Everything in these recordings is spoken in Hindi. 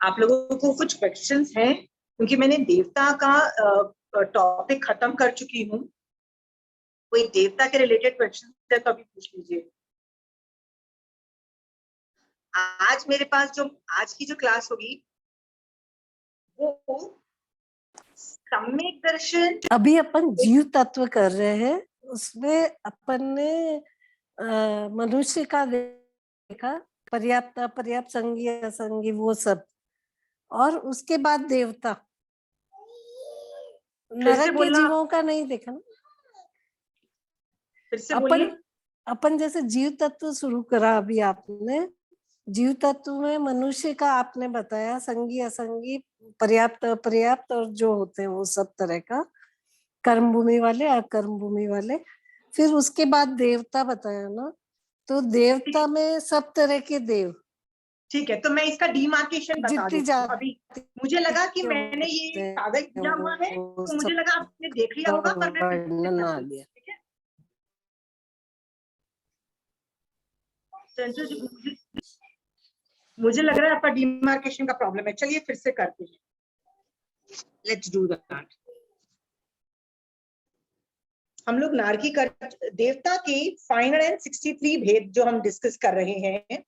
आप लोगों को कुछ क्वेश्चंस हैं? क्योंकि मैंने देवता का टॉपिक खत्म कर चुकी हूँ। कोई देवता के रिलेटेड क्वेश्चन है तो अभी पूछ लीजिए। आज मेरे पास जो आज की जो क्लास होगी वो सम्यक दर्शन। अभी अपन जीव तत्व कर रहे हैं, उसमें अपन ने मनुष्य का देखा, पर्याप्त अपर्याप्त, संगी असंगी, वो सब। और उसके बाद देवता, नरक के जीवों का नहीं देखा ना। फिर से बोलिए। अपन जैसे जीव तत्व शुरू करा अभी आपने। जीव तत्व में मनुष्य का आपने बताया, संगी असंगी, पर्याप्त अपर्याप्त, और जो होते हैं वो सब तरह का, कर्म भूमि वाले अकर्म भूमि वाले। फिर उसके बाद देवता बताया ना, तो देवता में सब तरह के देव। ठीक है, तो मैं इसका डिमार्केशन बता देती हूँ। अभी मुझे लगा कि मैंने ये कागज दिया हुआ है तो मुझे लगा आपने देख लिया होगा, पर मैं ठीक है। मुझे लग रहा है आपका डिमार्केशन का प्रॉब्लम है। चलिए फिर से करते हैं। Let's do that. हम लोग नारकी कर देवता के 563 भेद जो हम डिस्कस कर रहे हैं,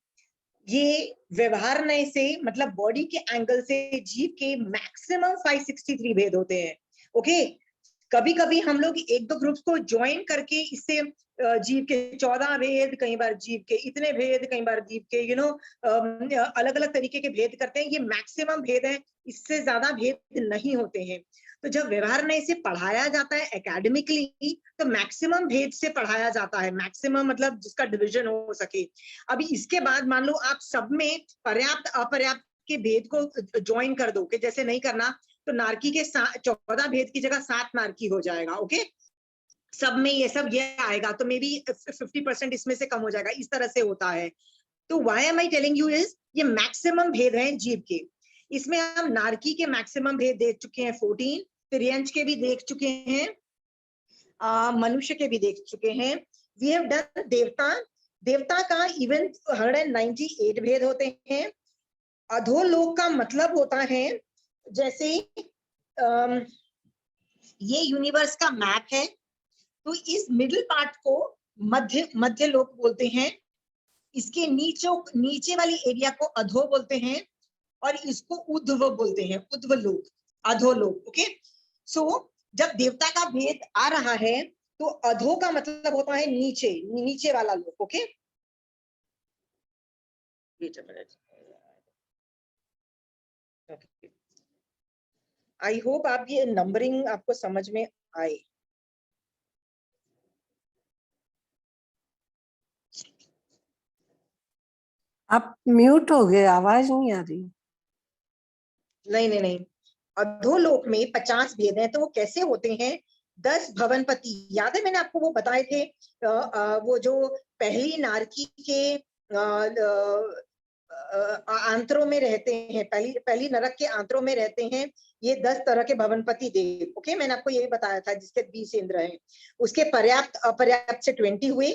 ये व्यवहार नय से मतलब बॉडी के एंगल से जीव के मैक्सिमम 563 भेद होते हैं। ओके, कभी कभी हम लोग एक दो ग्रुप्स को ज्वाइन करके इससे जीव के 14 भेद, कई बार जीव के इतने भेद, कई बार जीव के अलग अलग तरीके के भेद करते हैं। ये मैक्सिमम भेद है, इससे ज्यादा भेद नहीं होते हैं। तो जब व्यवहार नय से पढ़ाया जाता है एकेडमिकली, तो मैक्सिमम भेद से पढ़ाया जाता है। मैक्सिमम मतलब जिसका डिवीजन हो सके। अभी इसके बाद मान लो आप सब में पर्याप्त अपर्याप्त के भेद को ज्वाइन कर दो, कि जैसे नहीं करना तो नारकी के 14 भेद की जगह 7 नारकी हो जाएगा। ओके, सब में ये सब ये आएगा तो मे बी 50% इसमें से कम हो जाएगा। इस तरह से होता है। तो why am I telling you is, ये मैक्सिमम भेद हैं जीव के। इसमें हम नारकी के मैक्सिमम भेद देख चुके हैं 14, तिर्यंच के भी देख चुके हैं, मनुष्य के भी देख चुके हैं। वी हैव डन देवता। देवता का इवन 198 भेद होते हैं। अधोलोक का मतलब होता है जैसे ये यूनिवर्स का मैप है, तो इस मिडिल पार्ट को मध्य लोक बोलते हैं। इसके नीचे वाली एरिया को अधो बोलते हैं, और इसको उध्व बोलते हैं, उध्व लोक, अधोलोक। ओके, सो जब देवता का भेद आ रहा है तो अधो का मतलब होता है नीचे वाला लोक। ओके, आई होप आप ये नंबरिंग आपको समझ में आए। आप म्यूट हो गए, आवाज नहीं आ रही। नहीं, अधोलोक में 50 भेद हैं। तो वो कैसे होते हैं? 10 भवनपति, याद है मैंने आपको वो बताए थे, वो जो पहली नारकी के आंतरों में रहते हैं, पहली नरक के आंतरों में रहते हैं, ये 10 तरह के भवनपति देव। ओके, मैंने आपको ये भी बताया था, जिसके 20 इंद्र हैं। उसके पर्याप्त अपर्याप्त से 20 हुए।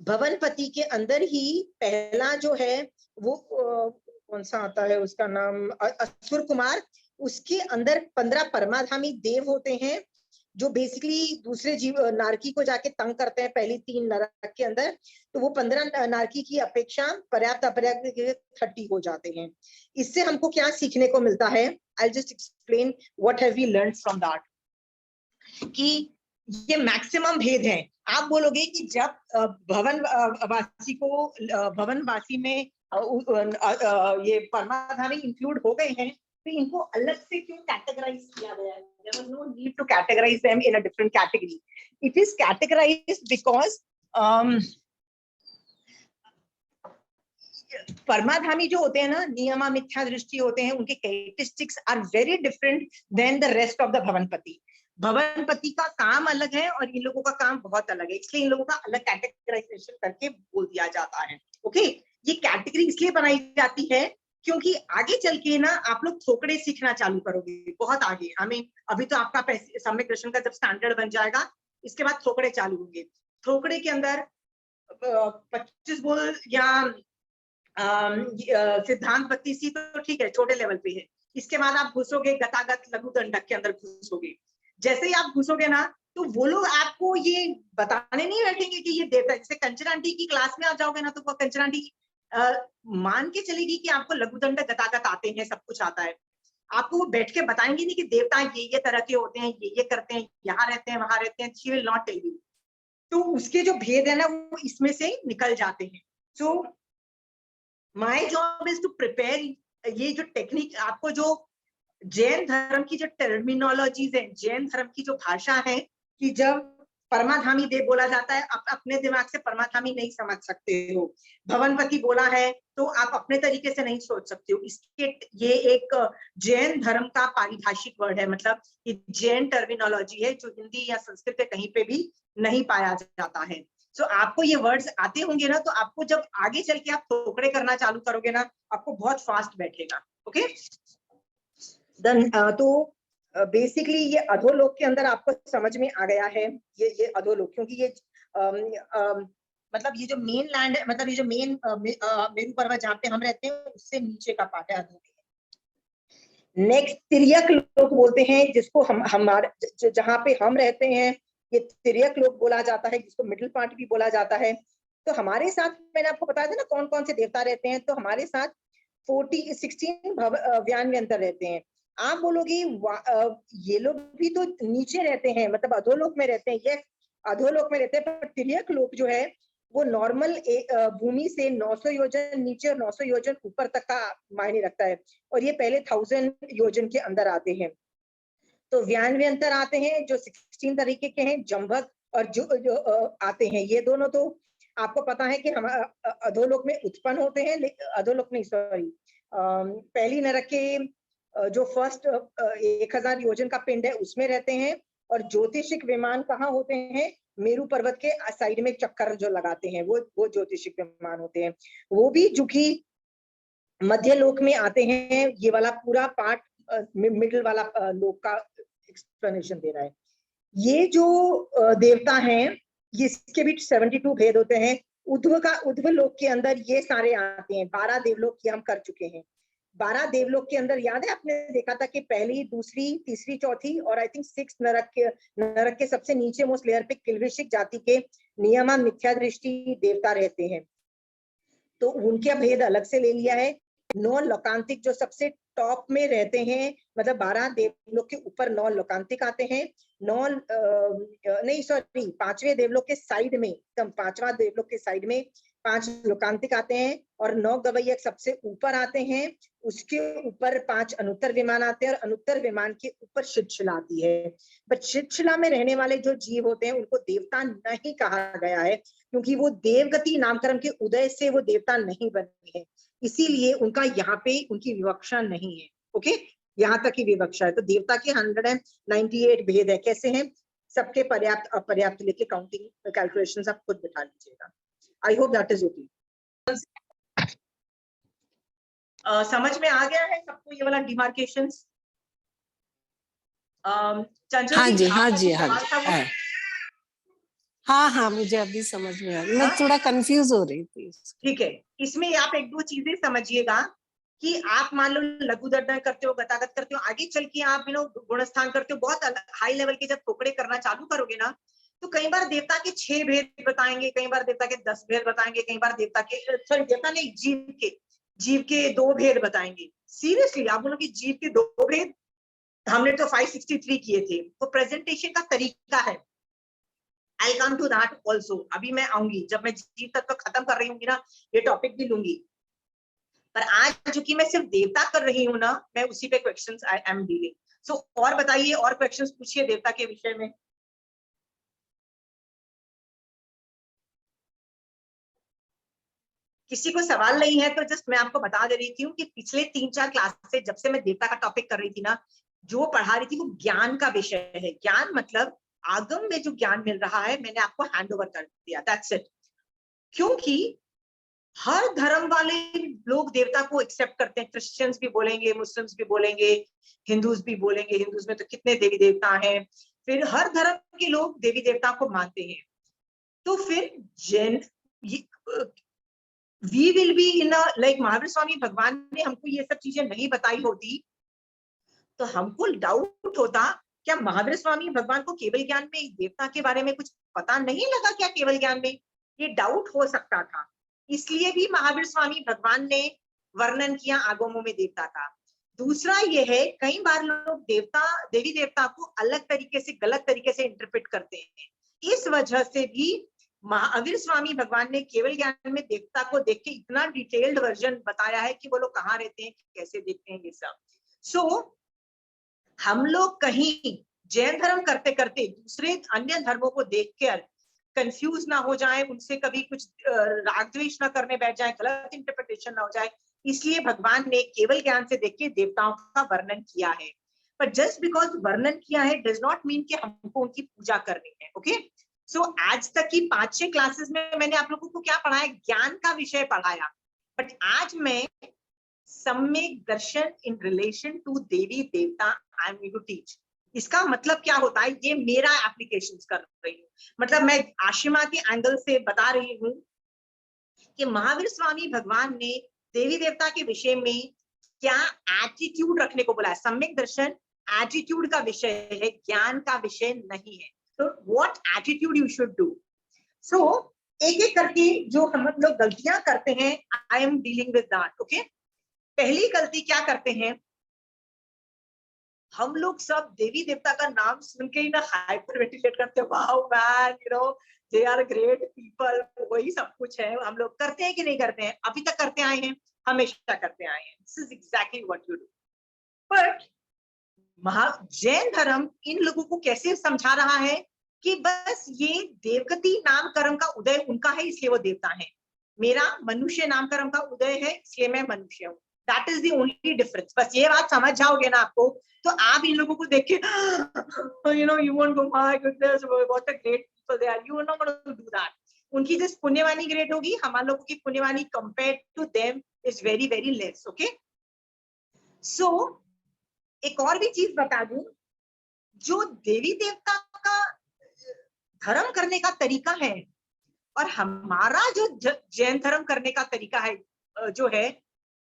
भवनपति के अंदर ही पहला जो है वो कौन सा आता है, उसका नाम असुर कुमार। उसके अंदर 15 परमाधामी देव होते हैं, जो बेसिकली दूसरे जीव नारकी को जाके तंग करते हैं पहली 3 नरक के अंदर। तो वो 15 नारकी की अपेक्षा पर्याप्त अपर्याप्त के 30 हो जाते हैं। इससे हमको क्या सीखने को मिलता है? I just explain what have we learn from that, कि ये मैक्सिमम भेद है। आप बोलोगे कि जब भवनवासी को भवनवासी में ये परमाधामी इंक्लूड हो गए हैं, तो इनको अलग से क्यों कैटेगराइज किया गया है? There was no need to categorize them in a different category. It is categorized because परमाधामी जो होते हैं ना, नियमा मिथ्या दृष्टि होते हैं, उनके characteristics are very different than the rest of the Bhavanpati. भवनपति का काम अलग है और इन लोगों का काम बहुत अलग है, इसलिए इन लोगों का अलग कैटेगराइजेशन करके बोल दिया जाता है। ओके, ये कैटेगरी इसलिए बनाई जाती है क्योंकि आगे चल के ना आप लोग थोकड़े सीखना चालू करोगे, बहुत आगे। हमें अभी तो आपका सम्यक दर्शन का जब स्टैंडर्ड बन जाएगा, इसके बाद थोकड़े चालू होंगे। थोकड़े के अंदर 25 बोल या सिद्धांत 32 तो ठीक है, छोटे लेवल पे है। इसके बाद आप घुसोगे गतागत लघु दंडक के अंदर घुसोगे। जैसे ही आप घुसोगे ना, तो वो लोग आपको ये बताने नहीं बैठेंगे कि ये देवता, जैसे कंचन आंटी की क्लास में आप जाओगे ना, तो वो कंचन आंटी मान के चलेगी कि आपको लघु दंडक गतागत आते हैं, सब कुछ आता है। आपको वो बैठ के बताएंगे नहीं कि देवता ये तरह के होते हैं, ये करते हैं, यहाँ रहते हैं, वहां रहते हैं। She will not tell you. तो उसके जो भेद है ना, वो इसमें से निकल जाते हैं। So my job is to prepare ये जो टेक्निक, आपको जो जैन धर्म की जो टर्मिनोलॉजीज है, जैन धर्म की जो भाषा है, कि जब परमाधामी देव बोला जाता है, आप अपने दिमाग से परमाधामी नहीं समझ सकते हो। भवनपति बोला है तो आप अपने तरीके से नहीं सोच सकते हो। इसके ये एक जैन धर्म का पारिभाषिक वर्ड है, मतलब ये जैन टर्मिनोलॉजी है जो हिंदी या संस्कृत में कहीं पे भी नहीं पाया जाता है। सो आपको ये वर्ड्स आते होंगे ना, तो आपको जब आगे चल के आप टोकरे करना चालू करोगे ना, आपको बहुत फास्ट बैठेगा। ओके, तो बेसिकली ये अधोलोक के अंदर आपको समझ में आ गया है, ये अधोलोक, क्योंकि ये मतलब ये जो मेन लैंड है, मतलब ये जो मेन मेरू पर्वत जहाँ पे हम रहते हैं, उससे नीचे का पार्ट है अधोलोक। नेक्स्ट तिर्यक लोक बोलते हैं, जिसको हम हमारे जहाँ पे हम रहते हैं, ये तिर्यक लोक बोला जाता है, जिसको मिडिल पार्ट भी बोला जाता है। तो हमारे साथ मैंने आपको बताया था ना कौन कौन से देवता रहते हैं, तो हमारे साथ 16 व्यान्यंतर रहते हैं। आप बोलोगे ये लोग भी तो नीचे रहते हैं, मतलब अधोलोक में रहते हैं। ये अधोलोक में रहते हैं, पर तिर्यक लोक जो है वो नॉर्मल भूमि से 900 योजन नीचे और 900 योजन ऊपर तक का मायने रखता है, और ये पहले 1000 योजन के अंदर आते हैं। तो व्यान्यंतर आते हैं जो 16 तरीके के हैं, जम्भक और जो आते हैं, ये दोनों तो आपको पता है कि हम अधोलोक में उत्पन्न होते हैं, अधोलोक नहीं सॉरी, पहली नरक के जो फर्स्ट 1000 योजन का पिंड है उसमें रहते हैं। और ज्योतिषिक विमान कहाँ होते हैं? मेरू पर्वत के साइड में चक्कर जो लगाते हैं, वो ज्योतिषिक विमान होते हैं। वो भी चूंकि मध्य लोक में आते हैं, ये वाला पूरा पार्ट मिडिल वाला लोक का एक्सप्लेनेशन दे रहा है। ये जो देवता हैं, इसके भी 72 भेद होते हैं। उध्व लोक के अंदर ये सारे आते हैं। 12 देवलोक की हम कर चुके हैं। 12 देवलोक के अंदर याद है आपने देखा था कि पहली, दूसरी, तीसरी, चौथी और आई थिंक 6 नरक के सबसे नीचे मोस्ट लेयर पे किल्विशिक जाति के नियमा मिथ्या दृष्टि देवता रहते हैं, तो उनके भेद अलग से ले लिया है। 9 लोकांतिक जो सबसे टॉप में रहते हैं, मतलब 12 देवलोक के ऊपर 9 लोकांतिक आते हैं। 9 नहीं सॉरी, 5वें देवलोक के साइड में, एकदम 5वां देवलोक के साइड में 5 लोकांतिक आते हैं, और 9 गवैयक सबसे ऊपर आते हैं। उसके ऊपर 5 अनुत्तर विमान आते हैं, और अनुत्तर विमान के ऊपर शितशिला आती है। बट शितशिला में रहने वाले जो जीव होते हैं उनको देवता नहीं कहा गया है, क्योंकि वो देवगति नामकरण के उदय से वो देवता नहीं बने हैं, इसीलिए उनका यहाँ पे उनकी विवक्षा नहीं है। ओके, यहाँ तक की विवक्षा है। तो देवता के 198 भेद है। कैसे हैं? सबके पर्याप्त अपर्याप्त लेके काउंटिंग कैलकुलेशन आप खुद बिठा लीजिएगा। I hope that is okay. समझ में आ गया है सबको ये वाला डिमार्केशन? चंचल हाँ जी, आपका हाँ जो जी, हाँ सवाल जी, था वो? हाँ हाँ, मुझे अभी समझ में आ गया। मैं थोड़ा कंफ्यूज हो रही थी। ठीक है, इसमें आप एक दो चीजें समझिएगा कि आप मान लो लघु दर्दन करते हो, गतागत करते हो, आगे चल के आप गुणस्थान करते हो, बहुत हाई लेवल के जब टुकड़े करना चालू करोगे ना, तो कई बार देवता के 6 भेद बताएंगे, कई बार देवता के 10 भेद बताएंगे, कई बार देवता के सॉरी देवता नहीं, जीव के 2 भेद बताएंगे। सीरियसली आप बोलोगे जीव के 2 भेद? हमने तो 563 किए थे। तो प्रेजेंटेशन का तरीका है, आई कम टू दैट ऑल्सो। अभी मैं आऊंगी, जब मैं जीव तत्व खत्म कर रही हूँ ना, ये टॉपिक भी लूंगी। पर आज चूंकि मैं सिर्फ देवता कर रही हूँ ना, मैं उसी पे क्वेश्चंस आई एम डीलिंग। सो और बताइए, और क्वेश्चंस पूछिए देवता के विषय में। किसी को सवाल नहीं है तो जस्ट मैं आपको बता दे रही थी कि पिछले 3-4 क्लास से जब से मैं देवता का टॉपिक कर रही थी ना, जो पढ़ा रही थी वो ज्ञान का विषय है। ज्ञान मतलब आगम में जो ज्ञान मिल रहा है, मैंने आपको हैंड ओवर कर दिया, दैट्स इट। क्योंकि हर धर्म वाले लोग देवता को एक्सेप्ट करते हैं। क्रिश्चियंस भी बोलेंगे, मुस्लिम्स भी बोलेंगे, हिंदूज भी बोलेंगे। हिंदूज में तो कितने देवी देवता हैं। फिर हर धर्म के लोग देवी देवता को मानते हैं। तो फिर Jain we will be in like Mahavir Swami भगवान ने हमको ये सब चीजें नहीं बताई होती तो हमको डाउट होता, क्या महावीर स्वामी भगवान को केवल ज्ञान में देवता के बारे में कुछ पता नहीं लगा क्या केवल ज्ञान में? ये डाउट हो सकता था। इसलिए भी महावीर स्वामी भगवान ने वर्णन किया आगमों में देवता का। दूसरा ये है, कई बार लोग देवता देवी देवता को अलग तरीके से, गलत तरीके से इंटरप्रेट करते हैं। इस वजह से भी महावीर स्वामी भगवान ने केवल ज्ञान में देवता को देख के इतना डिटेल्ड वर्जन बताया है कि वो लोग कहाँ रहते हैं, कैसे देखते हैं, ये सब। सो हम लोग कहीं जैन धर्म करते करते दूसरे अन्य धर्मों को देखकर कंफ्यूज ना हो जाए, उनसे कभी कुछ राग द्वेष ना करने बैठ जाए, गलत इंटरप्रिटेशन ना हो जाए, इसलिए भगवान ने केवल ज्ञान से देख के देवताओं का वर्णन किया है। पर जस्ट बिकॉज वर्णन किया है डज नॉट मीन कि हमको उनकी पूजा करनी है। ओके, सो आज तक की 5-6 क्लासेस में मैंने आप लोगों को क्या पढ़ाया? ज्ञान का विषय पढ़ाया। बट आज मैं सम्यक दर्शन इन रिलेशन टू देवी देवता I am going to teach. इसका मतलब क्या होता है, ये मेरा एप्लीकेशन कर रही हूँ, मतलब मैं आशिमा के एंगल से बता रही हूँ कि महावीर स्वामी भगवान ने देवी देवता के विषय में क्या एटीट्यूड रखने को बोला है। सम्यक दर्शन एटीट्यूड का विषय है, ज्ञान का विषय नहीं है। तो what attitude you should do. So एक एक करके जो हम लोग गलतियां करते हैं, I am dealing with that. Okay, पहली गलती क्या करते हैं हम लोग? सब देवी देवता का नाम सुन के ही ना हाइपर वेंटिलेट करते हैं, wow man, you know they are great people, वही सब कुछ है। हम लोग करते हैं कि नहीं करते हैं? अभी तक करते आए हैं, हमेशा करते आए हैं। This is exactly what you do. But Jain धर्म इन लोगों को कैसे समझा रहा है कि बस ये देवगति नामकरण का उदय उनका है इसलिए वो देवता है, मेरा मनुष्य नामकरण का उदय है इसलिए मैं मनुष्य हूँ। That is the only difference. बस ये बात समझ जाओगे ना आपको, तो आप इन लोगों को देख के you know you won't go my goodness what a great people they are, you are not going to do that. उनकी जिस पुण्यवानी ग्रेट होगी, हमारे लोगों की पुण्यवानी compared to them is very very less. Okay, so एक और भी चीज बता दूं, जो देवी देवता का धर्म करने का तरीका है और हमारा जो जैन धर्म करने का तरीका है जो है,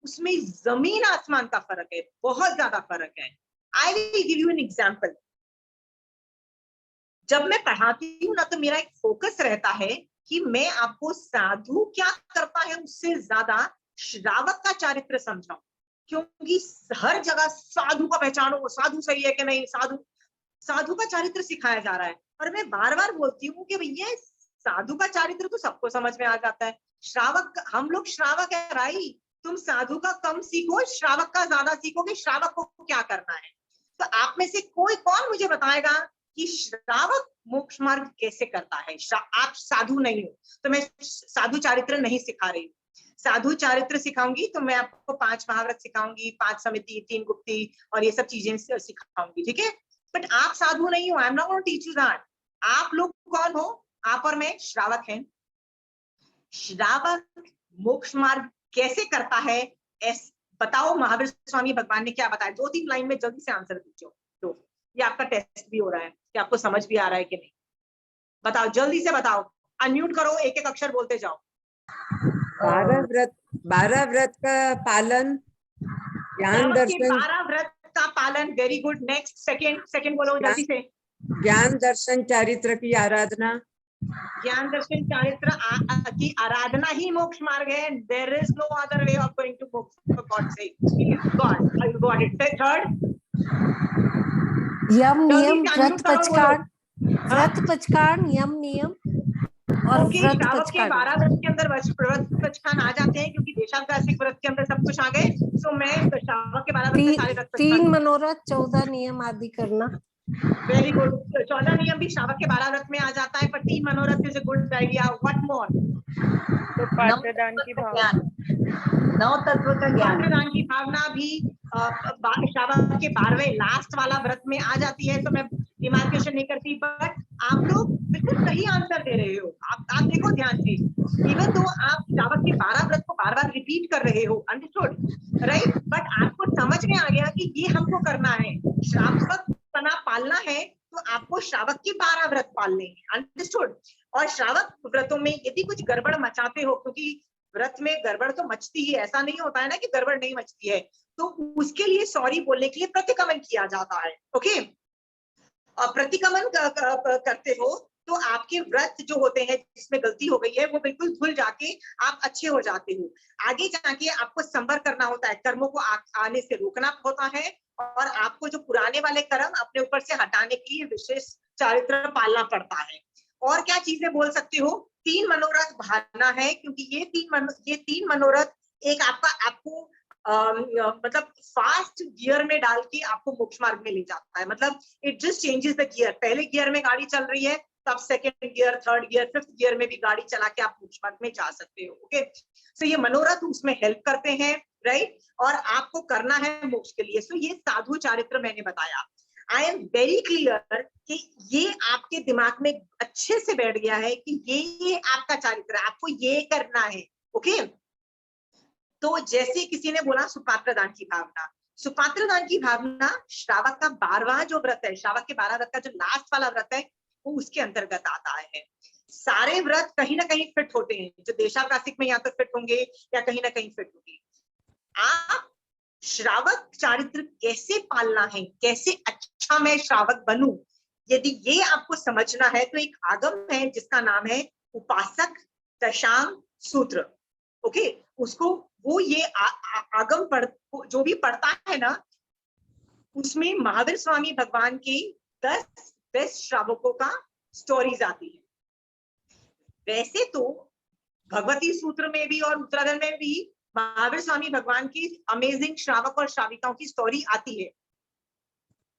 उसमें जमीन आसमान का फर्क है, बहुत ज्यादा फर्क है। I will give you an example. जब मैं पढ़ाती हूँ ना, तो मेरा एक फोकस रहता है कि मैं आपको साधु क्या करता है उससे ज्यादा श्रावक का चारित्र समझाऊं, क्योंकि हर जगह साधु का पहचानो, साधु सही है कि नहीं, साधु का चारित्र सिखाया जा रहा है। और मैं बार बार बोलती हूँ कि भैया साधु का चारित्र तो सबको समझ में आ जाता है, श्रावक हम लोग श्रावक है भाई, तुम साधु का कम सीखो, श्रावक का ज्यादा सीखोगे, श्रावक को क्या करना है। तो आप में से कोई कौन मुझे बताएगा कि श्रावक मोक्ष मार्ग कैसे करता है? आप साधु नहीं हो तो मैं साधु चारित्र नहीं सिखा रही हूँ। साधु चारित्र सिखाऊंगी तो मैं आपको 5 महाव्रत सिखाऊंगी, 5 समिति, 3 गुप्ती और ये सब चीजें सिखाऊंगी, ठीक है। बट आप साधु नहीं हो, I am not going to teach you that. आप लोग कौन हो? आप और मैं श्रावक हैं। श्रावक मोक्ष मार्ग कैसे करता है बताओ, महावीर स्वामी भगवान ने क्या बताया? 2-3 लाइन में जल्दी से आंसर दीजिए। तो ये आपका टेस्ट भी हो रहा है कि आपको समझ भी आ रहा है कि नहीं, बताओ जल्दी से बताओ। अनम्यूट करो, एक एक अक्षर बोलते जाओ। 12 व्रत का पालन, ज्ञान दर्शन, 12 व्रत का पालन, वेरी गुड। नेक्स्ट, सेकंड बोलो जल्दी से। ज्ञान दर्शन चारित्र की आराधना, ज्ञान दर्शन चारित्र की आराधना ही मोक्ष मार्ग है। There is no other way of going to moksha, for god sake. God, I got it. Third, यम नियम व्रत पचकान, व्रत पचकान, यम नियम और व्रत श्रावक के 12 व्रत के अंदर व्रत पचकान आ जाते हैं, क्योंकि देशावकाशिक व्रत के अंदर सब कुछ आ गए। सो मैं श्रावक के 12 व्रत में सारे व्रत 3 मनोरथ, 14 नियम आदि करना। Very good. 14 नियम भी श्रावक के 12 व्रत में आ जाता है, पर 3 मनोरथ is a good idea. What more? तो पात्रदान की भावना, 9 तत्व का ज्ञान, पात्रदान की भावना भी श्रावक के 12वें लास्ट वाला व्रत में आ जाती है। तो मैं डिमार्केशन नहीं करती, बट आप लोग बिल्कुल सही आंसर दे रहे हो। आप देखो ध्यान से, इवन तो आप श्रावक के 12 व्रत को बार बार रिपीट कर रहे हो, अंडरस्टूड राइट, बट आपको समझ में आ गया कि ये हमको करना है, श्रावक पना पालना है, तो आपको श्रावक के 12 व्रत पालने हैं, अंडरस्टूड। और श्रावक व्रतों में यदि कुछ गड़बड़ मचाते हो, क्योंकि व्रत में गड़बड़ तो मचती ही, ऐसा नहीं होता है ना कि गड़बड़ नहीं मचती है, तो उसके लिए सॉरी बोलने के लिए प्रतिक्रमण किया जाता है। ओके, और प्रतिक्रमण करते हो तो आपके व्रत जो होते हैं जिसमें गलती हो गई है वो बिल्कुल धुल जाके आप अच्छे हो जाते हो। आगे जाके आपको संवर करना होता है, कर्मों को आने से रोकना होता है, और आपको जो पुराने वाले कर्म अपने ऊपर से हटाने के लिए विशेष चारित्र पालना पड़ता है। और क्या चीजें बोल सकते हो? 3 मनोरथ भालना है, क्योंकि ये तीन मनोरथ एक आपको मतलब फास्ट गियर में डाल के आपको मोक्ष मार्ग में ले जाता है। मतलब it just changes the gear. पहले गियर में गाड़ी चल रही है, तब second gear, third gear, fifth gear में भी गाड़ी चला के आप मोक्ष मार्ग में जा सकते हो। ओके, सो ये मनोरथ उसमें हेल्प करते हैं, राइट, और आपको करना है मोक्ष के लिए। सो ये साधु चारित्र मैंने बताया। आई एम वेरी क्लियर कि ये आपके दिमाग में अच्छे से बैठ गया है कि ये आपका चारित्र है, आपको ये करना है। ओके, तो जैसे किसी ने बोला सुपात्र दान की भावना, सुपात्र दान की भावना श्रावक का 12वां जो व्रत है, श्रावक के 12 व्रत का जो लास्ट वाला व्रत है, वो उसके अंतर्गत आता है। सारे व्रत कहीं ना कहीं फिट होते हैं, जो देशावकाशिक में या तो फिट होंगे या कहीं ना कहीं फिट होंगे। आप श्रावक चारित्र कैसे पालना है, कैसे अच्छा मैं श्रावक बनूं, यदि ये आपको समझना है तो एक आगम है जिसका नाम है उपासक दशांग सूत्र। ओके, उसको वो ये आगम जो भी पढ़ता है ना, उसमें महावीर स्वामी भगवान के 10 बेस्ट श्रावकों का स्टोरीज आती है। वैसे तो भगवती सूत्र में भी और उत्तराखंड में भी महावीर स्वामी भगवान की अमेजिंग श्रावक और श्राविकाओं की स्टोरी आती है,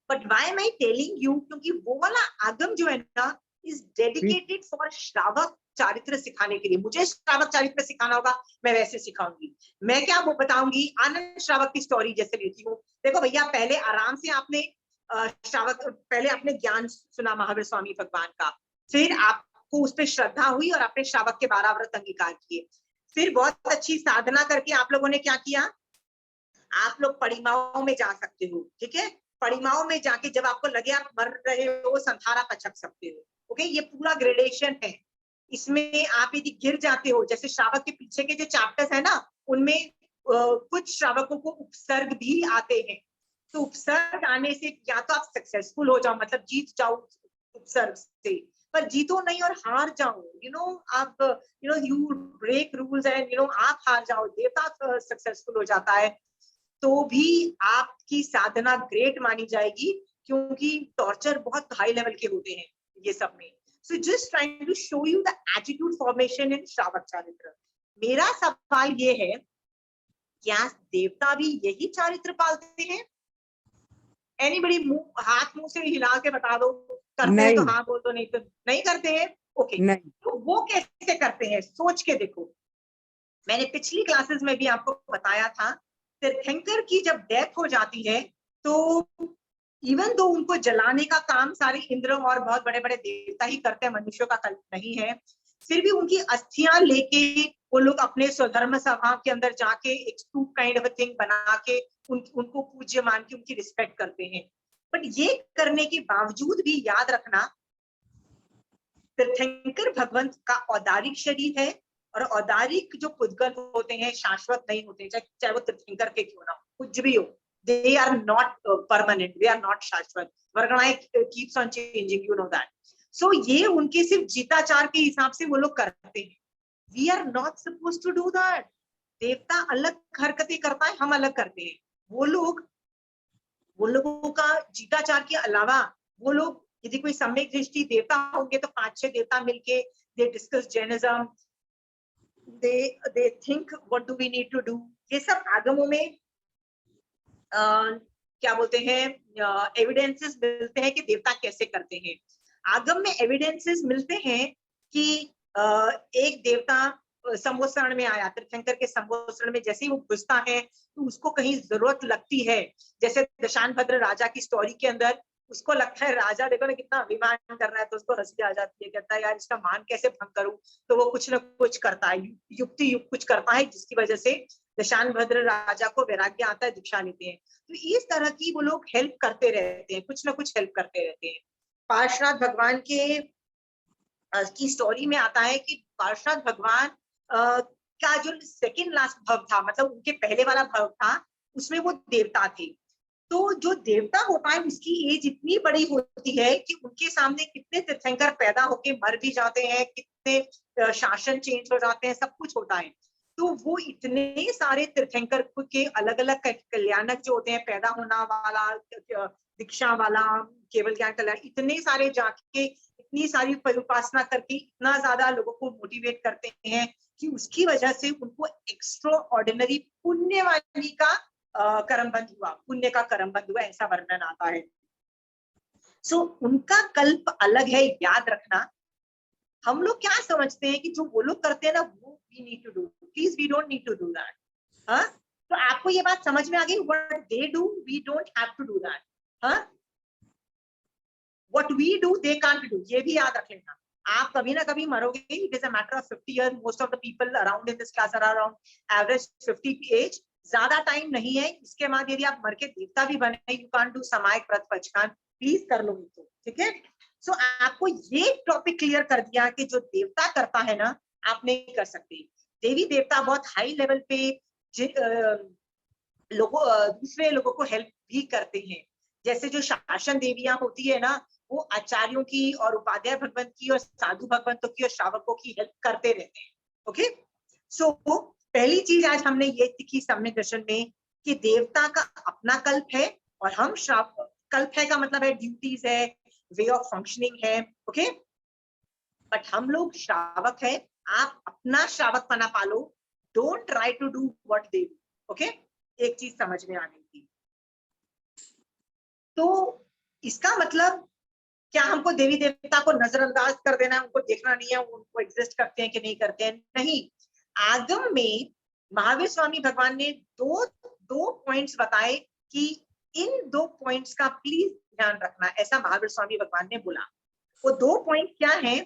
but why am I telling you, क्योंकि वो वाला आगम जो है ना इज डेडिकेटेड फॉर श्रावक चारित्र सिखाने के लिए। मुझे श्रावक चारित्र सिखाना होगा, मैं वैसे सिखाऊंगी। मैं क्या वो बताऊंगी, आनंद श्रावक की स्टोरी जैसे लेती हूँ। देखो भैया, पहले आराम से आपने श्रावक, पहले आपने ज्ञान सुना महावीर स्वामी भगवान का, फिर आपको उस पर श्रद्धा हुई और आपने श्रावक के 12 व्रत अंगीकार किए, फिर बहुत अच्छी साधना करके आप लोगों ने क्या किया, आप लोग परिमाओं में जा सकते हो। ठीक है, परिमाओं में जाके जब आपको लगे आप मर रहे हो, संथारा पचक सकते हो। ओके, ये पूरा ग्रेडेशन है। इसमें आप यदि गिर जाते हो, जैसे श्रावक के पीछे के जो चैप्टर्स है ना, उनमें कुछ श्रावकों को उपसर्ग भी आते हैं। तो उपसर्ग आने से या तो आप सक्सेसफुल हो जाओ, मतलब जीत जाओ उपसर्ग से, पर जीतो नहीं और हार जाओ, आप यू ब्रेक रूल्स एंड आप हार जाओ, देवता सक्सेसफुल हो जाता है, तो भी आपकी साधना ग्रेट मानी जाएगी, क्योंकि टॉर्चर बहुत हाई लेवल के होते हैं ये सब में। So just trying to show you the attitude formation in श्रावक चारित्र। मेरा सवाल ये है, क्या देवता भी यही चारित्र पालते हैं? एनीबडी हाथ मुंह से हिला के बता दो, करते हैं तो हाँ बोल दो, नहीं तो नहीं करते हैं। ओके, तो वो कैसे करते हैं, सोच के देखो। मैंने पिछली क्लासेस में भी आपको बताया था, तीर्थंकर की जब डेथ हो जाती है तो इवन दो उनको जलाने का काम सारे इंद्र और बहुत बड़े बड़े देवता ही करते हैं, मनुष्यों का कल्प नहीं है, फिर भी उनकी अस्थियां लेके वो लोग अपने स्वधर्म सभा के अंदर जाके एक स्तूप काइंड ऑफ थिंग बना के उनको पूज्य मान के उनकी रिस्पेक्ट करते हैं। बट ये करने के बावजूद भी याद रखना, तीर्थंकर भगवंत का औदारिक शरीर है, और औदारिक जो पुद्गल होते हैं शाश्वत नहीं होते, चाहे वो तीर्थंकर के क्यों ना हो, कुछ भी हो, they are not permanent, they are not शाश्वत। वर्गणाएं keeps on changing, you know that. So ये उनके सिर्फ जीताचार के हिसाब से वो लोग करते हैं। We are not supposed to do that. देवता अलग हरकतें करता है, हम अलग करते हैं। वो लोगों का जीताचार के अलावा वो लोग यदि कोई सम्यक दृष्टि देवता होंगे तो 5-6 देवता मिलके they discuss Jainism, they think what do we need to do। ये सब आगमों में क्या बोलते हैं, एविडेंसेस मिलते हैं कि देवता कैसे करते हैं। आगम में एविडेंसेस मिलते हैं कि एक देवता संवत्सरण में आया, तीर्थंकर के संवत्सरण में जैसे ही वो घुसता है तो उसको कहीं जरूरत लगती है, जैसे दशानभद्र राजा की स्टोरी के अंदर उसको लगता है राजा देखो ना कितना अभिमान कर रहा है, तो उसको हंसी आ जाती है, कहता है यार इसका मान कैसे भंग करूं, तो वो कुछ ना कुछ करता है, युक्ति कुछ करता है, जिसकी वजह से दशानभद्र राजा को वैराग्य आता है, दीक्षा लेते हैं। तो इस तरह की वो लोग हेल्प करते रहते हैं, कुछ ना कुछ हेल्प करते रहते हैं। पार्श्वनाथ भगवान के की स्टोरी में आता है कि पार्श्वनाथ भगवान का जो सेकंड लास्ट भव था, मतलब उनके पहले वाला भव था, उसमें वो देवता थे। तो जो देवता होता है उसकी एज इतनी बड़ी होती है कि उनके सामने कितने तीर्थंकर पैदा होके मर भी जाते हैं, कितने शासन चेंज हो जाते हैं, सब कुछ होता है। तो वो इतने सारे तीर्थंकर के अलग अलग कल्याणक जो होते हैं, पैदा होना वाला, दीक्षा वाला, केवल ज्ञान कल्याण, इतने सारे जाके इतनी सारी उपासना करके इतना ज्यादा लोगों को मोटिवेट करते हैं कि उसकी वजह से उनको एक्स्ट्रा ऑर्डिनरी पुण्य वाली का कर्मबंध हुआ, पुण्य का कर्मबंध हुआ, ऐसा वर्णन आता है। सो उनका कल्प अलग है, याद रखना। हम लोग क्या समझते हैं कि जो वो लोग करते हैं ना, वो we need to do, please we don't need to do that. हाँ, तो आपको ये बात समझ में आ गई, what they do we don't have to do that. हाँ, what we do they can't do, ये भी याद रख लेना। आप कभी ना कभी मरोगे, it is a matter of 50 year, most of the people around in this class are around average 50 age, ज्यादा टाइम नहीं है। इसके बाद यदि आप मर के देवता भी बने, यू कांट डू समायक व्रत पचकान, प्लीज कर लो तो, ठीक है। सो आपको ये टॉपिक क्लियर कर दिया कि जो देवता करता है ना, आप नहीं कर सकते। देवी देवता बहुत हाई लेवल पे लोगों, दूसरे लोगों को हेल्प भी करते हैं। जैसे जो शासन देवियां होती है ना, वो आचार्यों की और उपाध्याय भगवंत की और साधु भगवंतों की और श्रावकों की हेल्प करते रहते हैं। ओके, सो पहली चीज आज हमने ये सीखी सम्यक दर्शन में कि देवता का अपना कल्प है और हम श्रावक, कल्प है का मतलब है ड्यूटीज है, वे ऑफ फंक्शनिंग है। ओके, बट हम लोग श्रावक है, आप अपना श्रावक पना पालो, don't try to do what they do. Okay, एक चीज समझ में आ गई थी। तो इसका मतलब क्या हमको देवी देवता को नजरअंदाज कर देना है, उनको देखना नहीं है, उनको एग्जिस्ट करते हैं कि नहीं करते हैं? नहीं। आगम में महावीर स्वामी भगवान ने दो पॉइंट्स बताए कि इन 2 पॉइंट्स का प्लीज ध्यान रखना, ऐसा महावीर स्वामी भगवान ने बोला। वो 2 पॉइंट क्या है?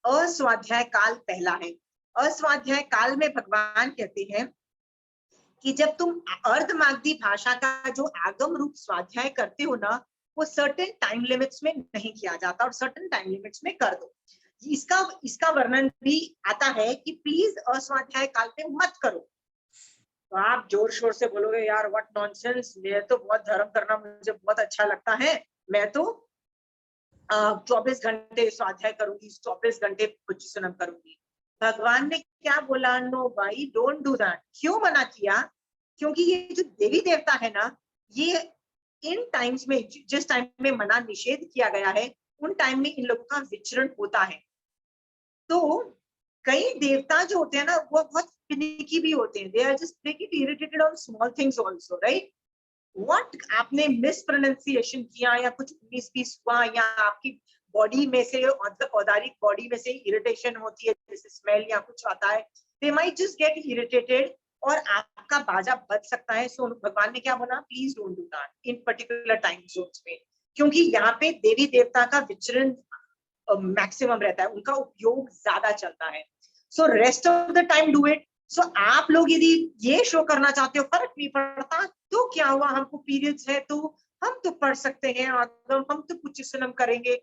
अस्वाध्याय काल पहला है। अस्वाध्याय काल में भगवान कहते हैं कि जब तुम अर्धमागधी भाषा का जो आगम रूप स्वाध्याय करते हो ना, वो सर्टेन टाइम लिमिट्स में नहीं किया जाता और सर्टेन टाइम लिमिट्स में कर दो। इसका वर्णन भी आता है कि प्लीज अस्वाध्याय काल पे मत करो। तो आप जोर शोर से बोलोगे यार व्हाट नॉनसेंस, मैं तो बहुत धर्म करना मुझे बहुत अच्छा लगता है, मैं तो 24 घंटे स्वाध्याय करूंगी, 24 घंटे पुच्छनम करूंगी। भगवान ने क्या बोला? नो भाई, डोंट डू दैट। क्यों मना किया? क्योंकि ये जो देवी देवता है ना, ये इन टाइम्स में, जिस टाइम में मना निषेध किया गया है, उन टाइम में इन लोगों का विचरण होता है। तो कई देवता जो होते हैं ना, वो बहुत फिनिकी भी होते हैं, they are just get irritated on small things also, right? What आपने मिस प्रोनाउंसिएशन किया या कुछ 19-20 हुआ या आपकी बॉडी में से, औदारिक बॉडी में से इरिटेशन होती है, जैसे स्मेल या कुछ आता है, they might just get irritated और आपका बाजा बज सकता है। सो भगवान ने क्या बोला? Please don't do that in particular time zones में, क्योंकि यहाँ पे देवी देवता का विचरण मैक्सिमम रहता है, उनका उपयोग ज्यादा चलता है। So rest of the time do it. So आप लोग यदि ये शो करना चाहते हो फर्क नहीं पड़ता, तो क्या हुआ, हमको पीरियड्स है तो हम तो पढ़ सकते हैं, और हम तो कुछ सुनम करेंगे।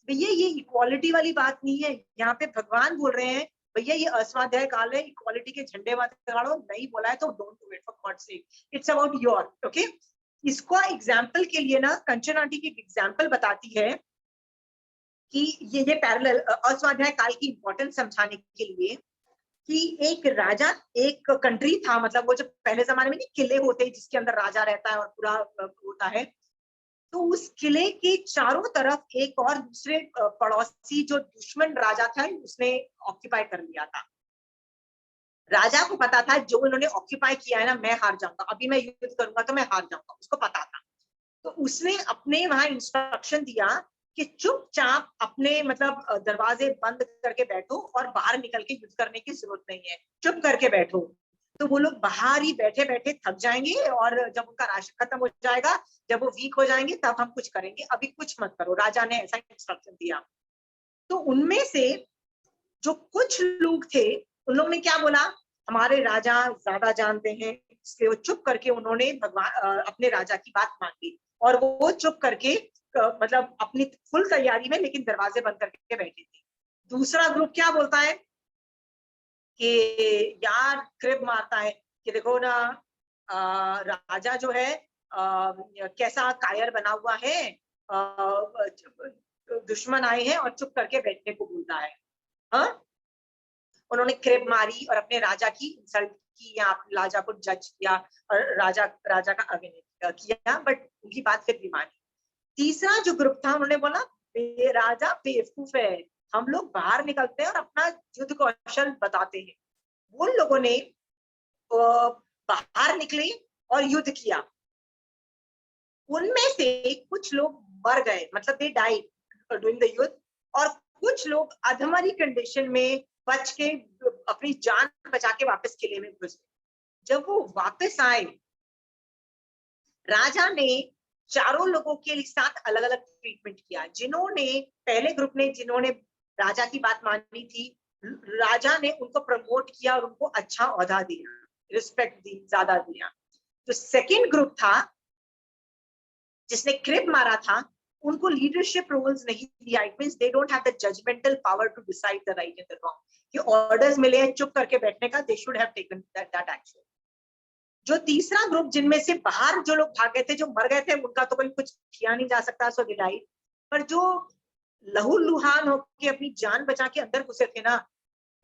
भैया ये इक्वालिटी वाली बात नहीं है। यहाँ पे भगवान बोल रहे हैं भैया ये अस्वाध्याय काल है, इक्वालिटी के झंडे मत गाड़ो, नहीं बोला है तो don't do it for God's sake, it's about your. Okay, इसको एग्जाम्पल के लिए ना कंचन आंटी की एग्जाम्पल बताती है कि ये पैरेलल अस्वाध्याय काल की इंपॉर्टेंस समझाने के लिए कि एक राजा, एक कंट्री था, मतलब वो जो पहले जमाने में नहीं किले होते जिसके अंदर राजा रहता है और पूरा होता है, तो उस किले के चारों तरफ एक और दूसरे पड़ोसी जो दुश्मन राजा था उसने ऑक्यूपाई कर लिया था। राजा को पता था जो उन्होंने ऑक्यूपाई किया है ना, मैं हार जाऊंगा, अभी मैं युद्ध करूंगा तो मैं हार जाऊंगा, उसको पता था। तो उसने अपने वहां इंस्ट्रक्शन दिया कि चुपचाप अपने मतलब दरवाजे बंद करके बैठो और बाहर निकल के युद्ध करने की जरूरत नहीं है, चुप करके बैठो। तो वो लोग बाहर ही बैठे बैठे थक जाएंगे और जब उनका राशन खत्म हो जाएगा, जब वो वीक हो जाएंगे, तब हम कुछ करेंगे, अभी कुछ मत करो। राजा ने ऐसा इंस्ट्रक्शन दिया। तो उनमें से जो कुछ लोग थे, उन लोगों ने क्या बोला, हमारे राजा ज्यादा जानते हैं, इसलिए वो चुप करके उन्होंने भगवान अपने राजा की बात मांगी और वो चुप करके मतलब अपनी फुल तैयारी में लेकिन दरवाजे बंद करके बैठे थे। दूसरा ग्रुप क्या बोलता है, कि यार क्रिब मारता है कि देखो ना राजा जो है कैसा कायर बना हुआ है, दुश्मन आए हैं और चुप करके बैठने को बोलता है। हाँ, उन्होंने क्रिब मारी और अपने राजा की इंसल्ट की या राजा को जज किया और राजा का अभिनय किया, बट उनकी बात फिर भी मानी। तीसरा जो ग्रुप था उन्होंने बोला राजा बेवकूफ है, हम लोग बाहर निकलते हैं और अपना युद्ध कौशल बताते हैं। वो लोगों ने बाहर निकले और युद्ध किया। उनमें से कुछ लोग मर गए, मतलब दे डाइड डूइंग द युद्ध, और कुछ लोग अधमरी कंडीशन में बच के अपनी जान बचा के वापस किले में घुस गए। जब वो वापस आए, राजा ने चारों लोगों के साथ अलग अलग ट्रीटमेंट किया। जिन्होंने पहले ग्रुप ने जिन्होंने राजा की बात मानी थी, राजा ने उनको प्रमोट किया और उनको अच्छा ओहदा दिया, रिस्पेक्ट दी, ज्यादा दिया। जो सेकंड ग्रुप था जिसने क्रिब मारा था, उनको लीडरशिप रोल्स नहीं दिया। It means they don't have the judgemental power to decide the right and the wrong. कि ऑर्डर्स मिले हैं चुप करके बैठने का, they should have taken that action. जो तीसरा ग्रुप जिनमें से बाहर जो लोग भाग गए थे, जो मर गए थे, उनका तो कोई कुछ किया नहीं जा सकता, सो दे डाइड। पर जो लहूलुहान होके अपनी जान बचा के अंदर घुसे थे ना,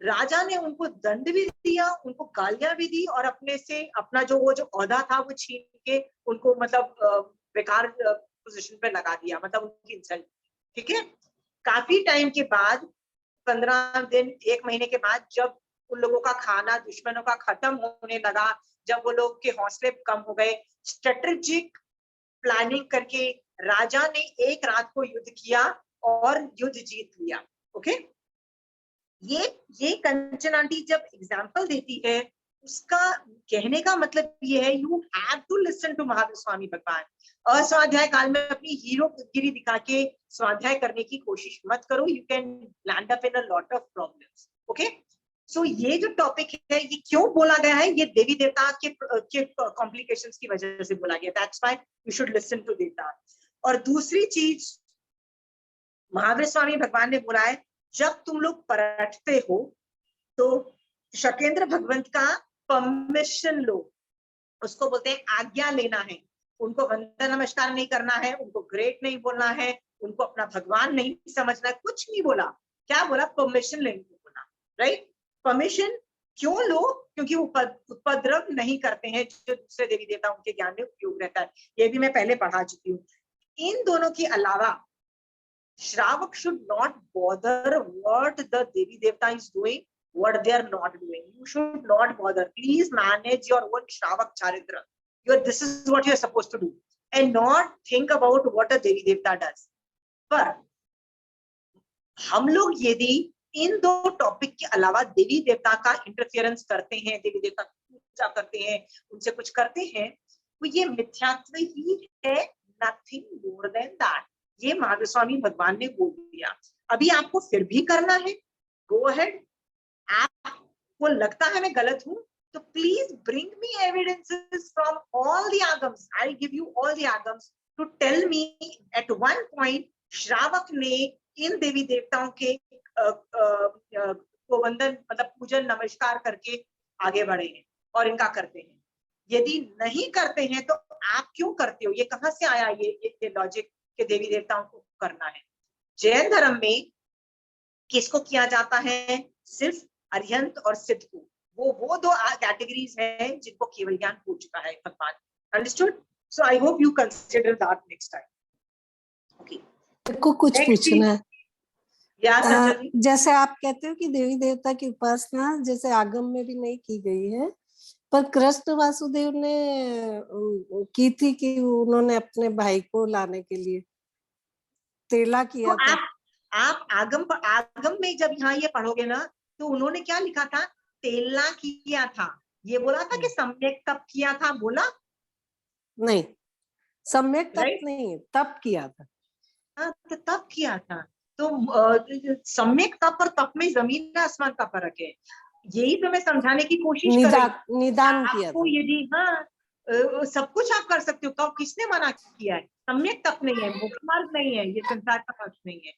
राजा ने उनको दंड भी दिया, उनको गालियां भी दी और अपने से अपना जो ओहदा था वो छीन के उनको मतलब बेकार पोजीशन पे लगा दिया, मतलब उनकी इंसल्ट। ठीक है, काफी टाइम के बाद 15 दिन 1 महीने के बाद जब उन लोगों का खाना दुश्मनों का खत्म होने लगा, जब वो लोग के हौसले कम हो गए, स्ट्रेटेजिक प्लानिंग करके राजा ने एक रात को युद्ध किया और युद्ध जीत लिया। ओके, ये कंचन आंटी जब एग्जाम्पल देती है, उसका कहने का मतलब ये है, you have to listen to Mahavir Swami Bhagwan. अस्वाध्याय काल में अपनी हीरोगिरी दिखा के स्वाध्याय करने की कोशिश मत करो, you can land up in a lot of problems. Okay, so ये जो टॉपिक है ये क्यों बोला गया है, ये देवी देवता के कॉम्प्लिकेशंस की वजह से बोला गया, that's why you should listen to devata. और दूसरी चीज महावीर स्वामी भगवान ने बोला है, जब तुम लोग परटते हो तो शकेंद्र भगवंत का परमिशन लो, उसको बोलते हैं आज्ञा लेना है। उनको वंदन नमस्कार नहीं करना है, उनको ग्रेट नहीं बोलना है, उनको अपना भगवान नहीं समझना, कुछ नहीं बोला। क्या बोला? परमिशन लेने को बोला, राइट? परमिशन क्यों लो? क्योंकि वो उपद्रव नहीं करते हैं, जो दूसरे देवी देवता उनके ज्ञान में उपयोग रहता है। ये भी मैं पहले पढ़ा चुकी हूँ। इन दोनों के अलावा श्रावक should not bother what the Devi Devta is doing, what they are not doing. You should not bother. Please manage your own Shravak Charitra. This is what you are supposed to do, and not think about what a Devi Devta does. पर हम लोग यदि इन दो टॉपिक के अलावा देवी देवता का इंटरफियरेंस करते हैं, देवी देवता की पूजा करते हैं, उनसे कुछ करते हैं, तो ये मिथ्यात्व ही है, नथिंग मोर देन दैट। ये महावीर स्वामी भगवान ने बोल दिया। अभी आपको फिर भी करना है, गो अहेड। आपको लगता है मैं गलत हूं तो please bring me evidences from all the Agams. I give you all the Agams to tell me at one point श्रावक ने इन देवी देवताओं के को वंदन मतलब पूजन नमस्कार करके आगे बढ़े हैं और इनका करते हैं। यदि नहीं करते हैं तो आप क्यों करते हो? ये कहां से आया ये लॉजिक के देवी देवताओं को करना है? जैन धर्म में किसको किया जाता है? सिर्फ अरिहंत और सिद्ध को। वो दो कैटेगरीज हैं जिनको केवल ज्ञान हो चुका है भगवान। Understood? So I hope you consider that next time. Okay, को कुछ पूछना है। जैसे आप कहते हो कि देवी देवता की उपासना जैसे आगम में भी नहीं की गई है, पर कृष्ण वासुदेव ने की थी कि उन्होंने अपने भाई को लाने के लिए तेला किया तो था। आप आगम में जब यहाँ ये पढ़ोगे ना तो उन्होंने क्या लिखा था? तेला किया था। ये बोला था कि सम्यक तप किया था? बोला नहीं, सम्यक तप नहीं, तप किया था। हाँ, तो तप किया था। तो सम्यक तप और तप में जमीन आसमान का फर्क है। यही तो मैं समझाने की कोशिश कर रही हूँ। निदान किया था। यदि सब कुछ आप कर सकते हो तो किसने मना किया है? सम्यक तप नहीं है, मोक्ष मार्ग नहीं है, ये संसार का पक्ष नहीं है।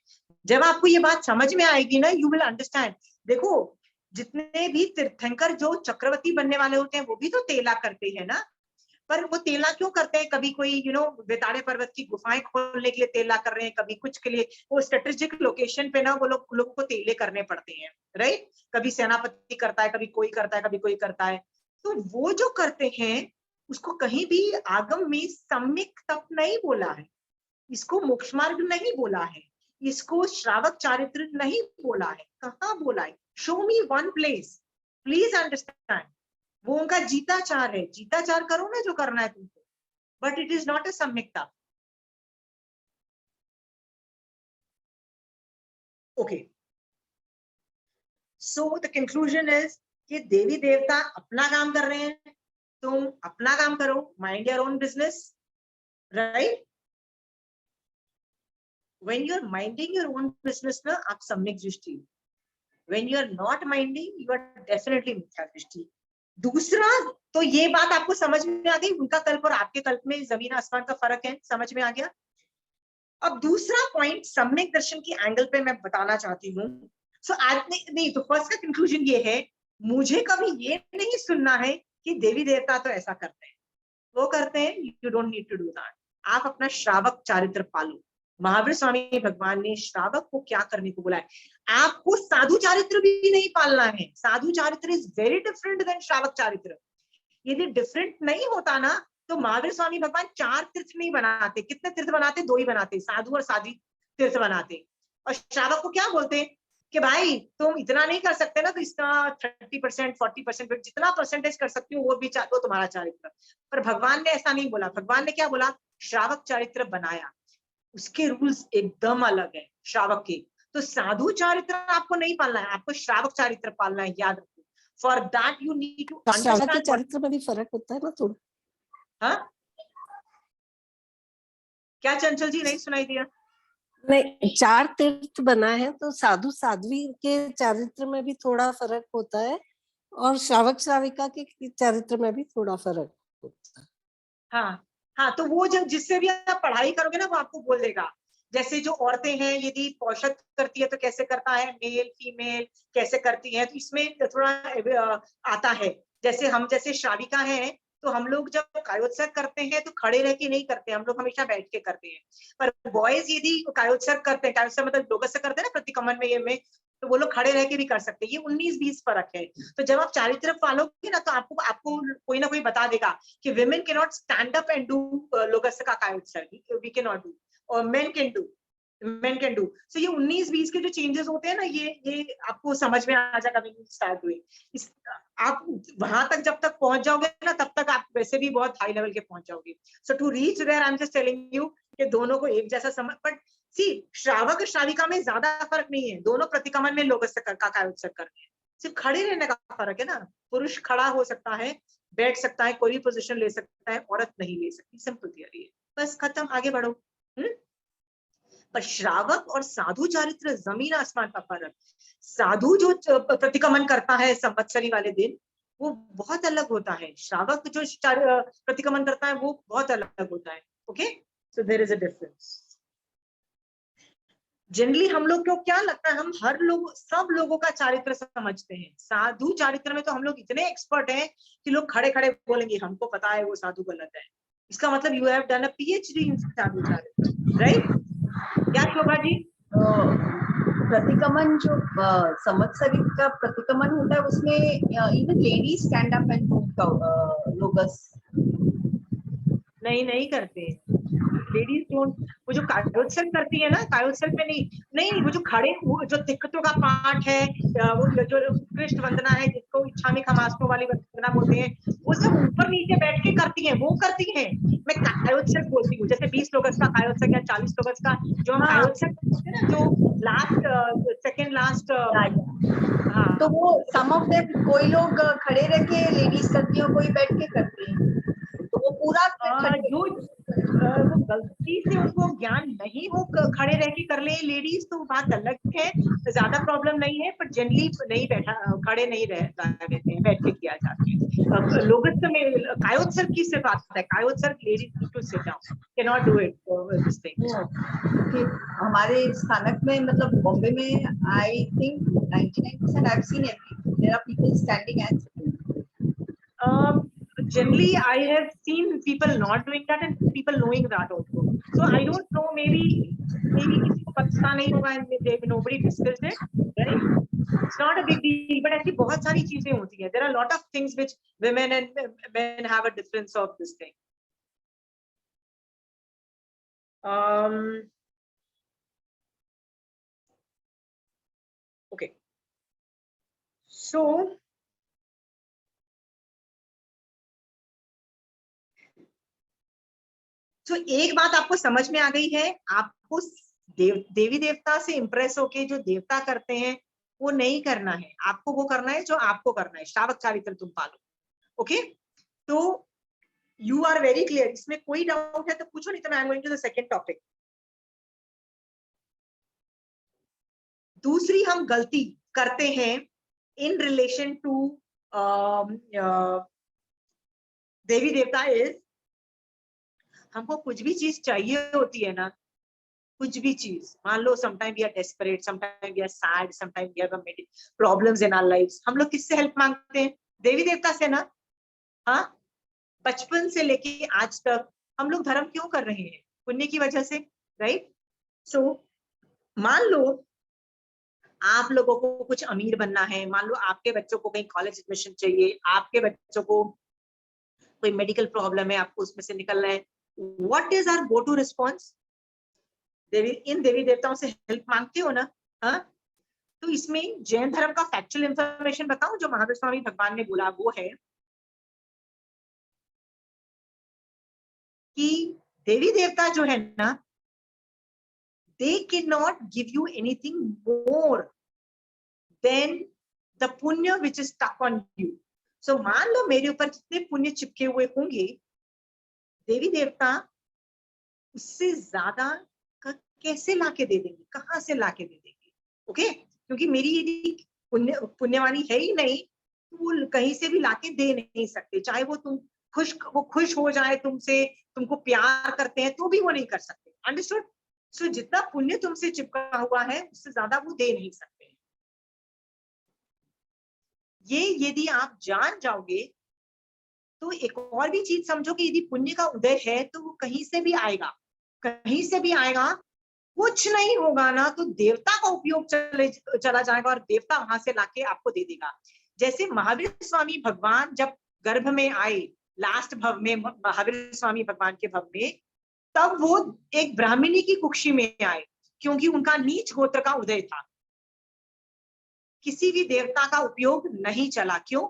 जब आपको ये बात समझ में आएगी ना, यू विल अंडरस्टैंड। देखो, जितने भी तीर्थंकर जो चक्रवर्ती बनने वाले होते हैं वो भी तो तेला करते हैं ना। पर वो तेला क्यों करते हैं? कभी कोई बेताड़े पर्वत की गुफाएं खोलने के लिए तेला कर रहे हैं, कभी कुछ के लिए, वो स्ट्रेटेजिक लोकेशन पे ना वो लोगों को तेले करने पड़ते हैं, राइट। कभी सेनापति करता है, कभी कोई करता है, कभी कोई करता है। तो वो जो करते हैं उसको कहीं भी आगम में सम्यक तप नहीं बोला है, इसको मोक्ष मार्ग नहीं बोला है, इसको श्रावक चारित्र नहीं बोला है। कहाँ बोला है? Show me one place, please understand. वो उनका जीताचार है, जीताचार करो ना जो करना है तुमको, but it is not a samyakta. Okay, so the conclusion is कि देवी देवता अपना काम कर रहे हैं, तुम अपना काम करो, mind your own business, right. when you are minding your own business ना, आप सम्यक दृष्टि। when you are not minding, you are definitely मिथ्या दृष्टि। दूसरा तो ये बात आपको समझ में आ गई, उनका कल्प और आपके कल्प में जमीन आसमान का फर्क है, समझ में आ गया। अब दूसरा पॉइंट सम्यक दर्शन की एंगल पे मैं बताना चाहती हूँ। सो नहीं, तो फर्स्ट का कंक्लूजन ये है, मुझे कभी ये नहीं सुनना है कि देवी देवता तो ऐसा करते हैं, वो करते हैं, you don't need to do that. आप अपना श्रावक चारित्र पालो। महावीर स्वामी भगवान ने श्रावक को क्या करने को बोला है? आपको साधु चारित्र भी नहीं पालना है। साधु चारित्र इज वेरी डिफरेंट देन श्रावक चारित्र। यदि डिफरेंट नहीं होता ना तो महावीर स्वामी भगवान 4 तीर्थ नहीं बनाते। कितने तीर्थ बनाते? 2 ही बनाते, साधु और साध्वी तीर्थ बनाते। और श्रावक को क्या बोलते कि भाई तुम इतना नहीं कर सकते ना, तो इसका 30%, 40%, जितना परसेंटेज कर सकती हो वो भी वो तुम्हारा चारित्र। पर भगवान ने ऐसा नहीं बोला। भगवान ने क्या बोला? श्रावक चारित्र बनाया, उसके रूल्स एकदम अलग है श्रावक के। तो साधु चारित्र आपको नहीं पालना है, आपको श्रावक चारित्र पालना है, याद रखो। For that you need to श्रावक के चारित्र में भी फर्क होता है ना थोड़ा। हाँ, क्या चंचल जी, नहीं सुनाई दिया? नहीं, 4 तीर्थ बना है तो साधु साध्वी के चारित्र में भी थोड़ा फर्क होता है और श्रावक श्राविका के चारित्र में भी थोड़ा फर्क होता है। हाँ हाँ, तो वो जब जिससे भी आप पढ़ाई करोगे ना वो आपको बोल देगा। जैसे जो औरतें हैं, यदि पौषध करती है तो कैसे करता है, मेल फीमेल कैसे करती है, तो इसमें थोड़ा आता है। जैसे हम जैसे श्राविका हैं तो हम लोग जब कायोत्सर्ग करते हैं तो खड़े रह के नहीं करते, हम लोग हमेशा बैठ के करते हैं। पर बॉयज यदि कायोत्सर्ग करते हैं, कायोत्सर्ग मतलब लोगस्य करते हैं ना प्रतिकमन में, ये में तो वो लोग खड़े रह के भी कर सकते हैं। ये 19-20 फर्क है। तो जब आप चारित्र पालोगे ना तो आपको कोई ना कोई बता देगा कि women cannot stand up and do लोगस्य का कायोत्सर्ग, we cannot do, और men can do। So ये 19-20 के जो चेंजेस होते हैं ना, ये आपको समझ में आ जाएगा when you start doing। आप वहां तक जब तक पहुंच जाओगे ना तब तक आप वैसे भी बहुत हाई लेवल के पहुंच जाओगे। So to reach there I am just telling you कि दोनों को एक जैसा समझ। बट सी, श्रावक श्राविका में ज्यादा फर्क नहीं है, दोनों प्रतिकमन में लोगस्य का कायोत्सर्ग करते हैं। सिर्फ खड़े रहने का फर्क है ना। पुरुष खड़ा हो सकता है, बैठ सकता है, कोई भी पोजीशन ले सकता है, औरत नहीं ले सकती। सिंपल थियरी है, बस खत्म, आगे बढ़ो। पर श्रावक और साधु चारित्र जमीन आसमान का फर्क। साधु जो प्रतिकमन करता है संवत्सरी वाले दिन वो बहुत अलग होता है, श्रावक जो प्रतिकमन करता है वो बहुत अलग होता है। Okay, so there is a difference. Generally हम लोग को क्या लगता है, हम सब लोगों का चारित्र समझते हैं। साधु चारित्र में तो हम लोग इतने एक्सपर्ट हैं कि लोग खड़े खड़े बोलेंगे हमको पता है वो साधु गलत है। इसका मतलब you have done a PhD in sadhu charitra, right? क्या शोभा जी? प्रतिकमन जो संवत्सरी का प्रतिकमन होता है उसमें even ladies stand up and Logassa नहीं करते हैं। लेडीज डोंट, वो जो कायोत्सर्ग करती है ना, कायोत्सर्ग में नहीं वो जो खड़े, वो जो तिक्कतों का पाठ है, वो जो कृष्ण वंदना है जिसको इच्छामी खमासों वाली वंदना बोलते हैं, वो सब ऊपर नीचे बैठ के करती हैं, वो करती हैं। मैं कायोत्सर्ग बोलती हूँ, जैसे 20 लोगस का कायोत्सर्ग या 40 लोगस का जो हम कायोत्सर्ग करते हैं ना, जो लास्ट सेकेंड लास्ट। हाँ, तो वो सम ऑफ देम कोई लोग खड़े रह के लेडीज करती हैं, कोई बैठ के करती हैं। वो पूरा जो वो गलती से उनको ज्ञान नहीं हो खड़े रह के कर ले लेडीज तो बात अलग है, ज्यादा प्रॉब्लम नहीं है, पर जनरली नहीं बैठा खड़े नहीं रहते हैं, बैठ के किया जाता है। लोगों में कायोत्सर्ग की सिर्फ आता है, कायोत्सर्ग ladies need to sit down, can not do it this thing. हमारे स्थानक में मतलब बॉम्बे में I think 99% I have seen there are people standing and generally I have seen people not doing that and people knowing that also, so I don't know, maybe किसी को पता नहीं होगा and nobody discussed it, right? It's not a big deal, but ऐसी बहुत सारी चीजें होती हैं, there are a lot of things which women and men have a difference of this thing. Okay, so तो एक बात आपको समझ में आ गई है, आपको देवी देवता से इंप्रेस होके जो देवता करते हैं वो नहीं करना है, आपको वो करना है जो आपको करना है, श्रावक चारित्र तुम पालो। ओके, तो यू आर वेरी क्लियर, इसमें कोई डाउट है तो पूछो, नहीं तो I am going to the second topic. दूसरी हम गलती करते हैं इन रिलेशन टू देवी देवता इज, हमको कुछ भी चीज चाहिए होती है ना, कुछ भी चीज, मान लो sometime we are desperate, sometime we are sad, sometime we have problems in our lives, हम लोग किससे हेल्प मांगते हैं? देवी देवता से ना। हाँ, बचपन से लेके आज तक हम लोग धर्म क्यों कर रहे हैं? पुण्य की वजह से, राइट? सो मान लो आप लोगों को कुछ अमीर बनना है, मान लो आपके बच्चों को कहीं कॉलेज एडमिशन चाहिए, आपके बच्चों को कोई मेडिकल प्रॉब्लम है, आपको उसमें से निकलना है, what is our go to response? इन देवी देवताओं से हेल्प मांगते हो ना। हाँ, तो इसमें जैन धर्म का फैक्चुअल इंफॉर्मेशन बताऊं जो महावीर स्वामी भगवान ने बोला, वो है कि देवी देवता जो है ना, they cannot give you anything more than the punya which is stuck on you. So मान लो मेरे ऊपर जितने पुण्य चिपके हुए होंगे, देवी देवता उससे ज्यादा कैसे लाके दे देंगे, कहाँ से लाके दे देंगे? ओके, क्योंकि मेरी यदि पुण्यवानी है ही नहीं तो वो कहीं से भी लाके दे नहीं सकते, चाहे वो खुश हो जाए तुमसे, तुमको प्यार करते हैं तो भी वो नहीं कर सकते। अंडरस्टूड? सो जितना पुण्य तुमसे चिपका हुआ है उससे ज्यादा वो दे नहीं सकते। ये यदि आप जान जाओगे तो एक और भी चीज समझो कि यदि पुण्य का उदय है तो वो कहीं से भी आएगा, कहीं से भी आएगा, कुछ नहीं होगा ना तो देवता का उपयोग चला जाएगा और देवता वहां से लाके आपको दे देगा। जैसे महावीर स्वामी भगवान जब गर्भ में आए, लास्ट भव में महावीर स्वामी भगवान के भव में, तब वो एक ब्राह्मणी की कुक्षी में आए क्योंकि उनका नीच गोत्र का उदय था। किसी भी देवता का उपयोग नहीं चला, क्यों?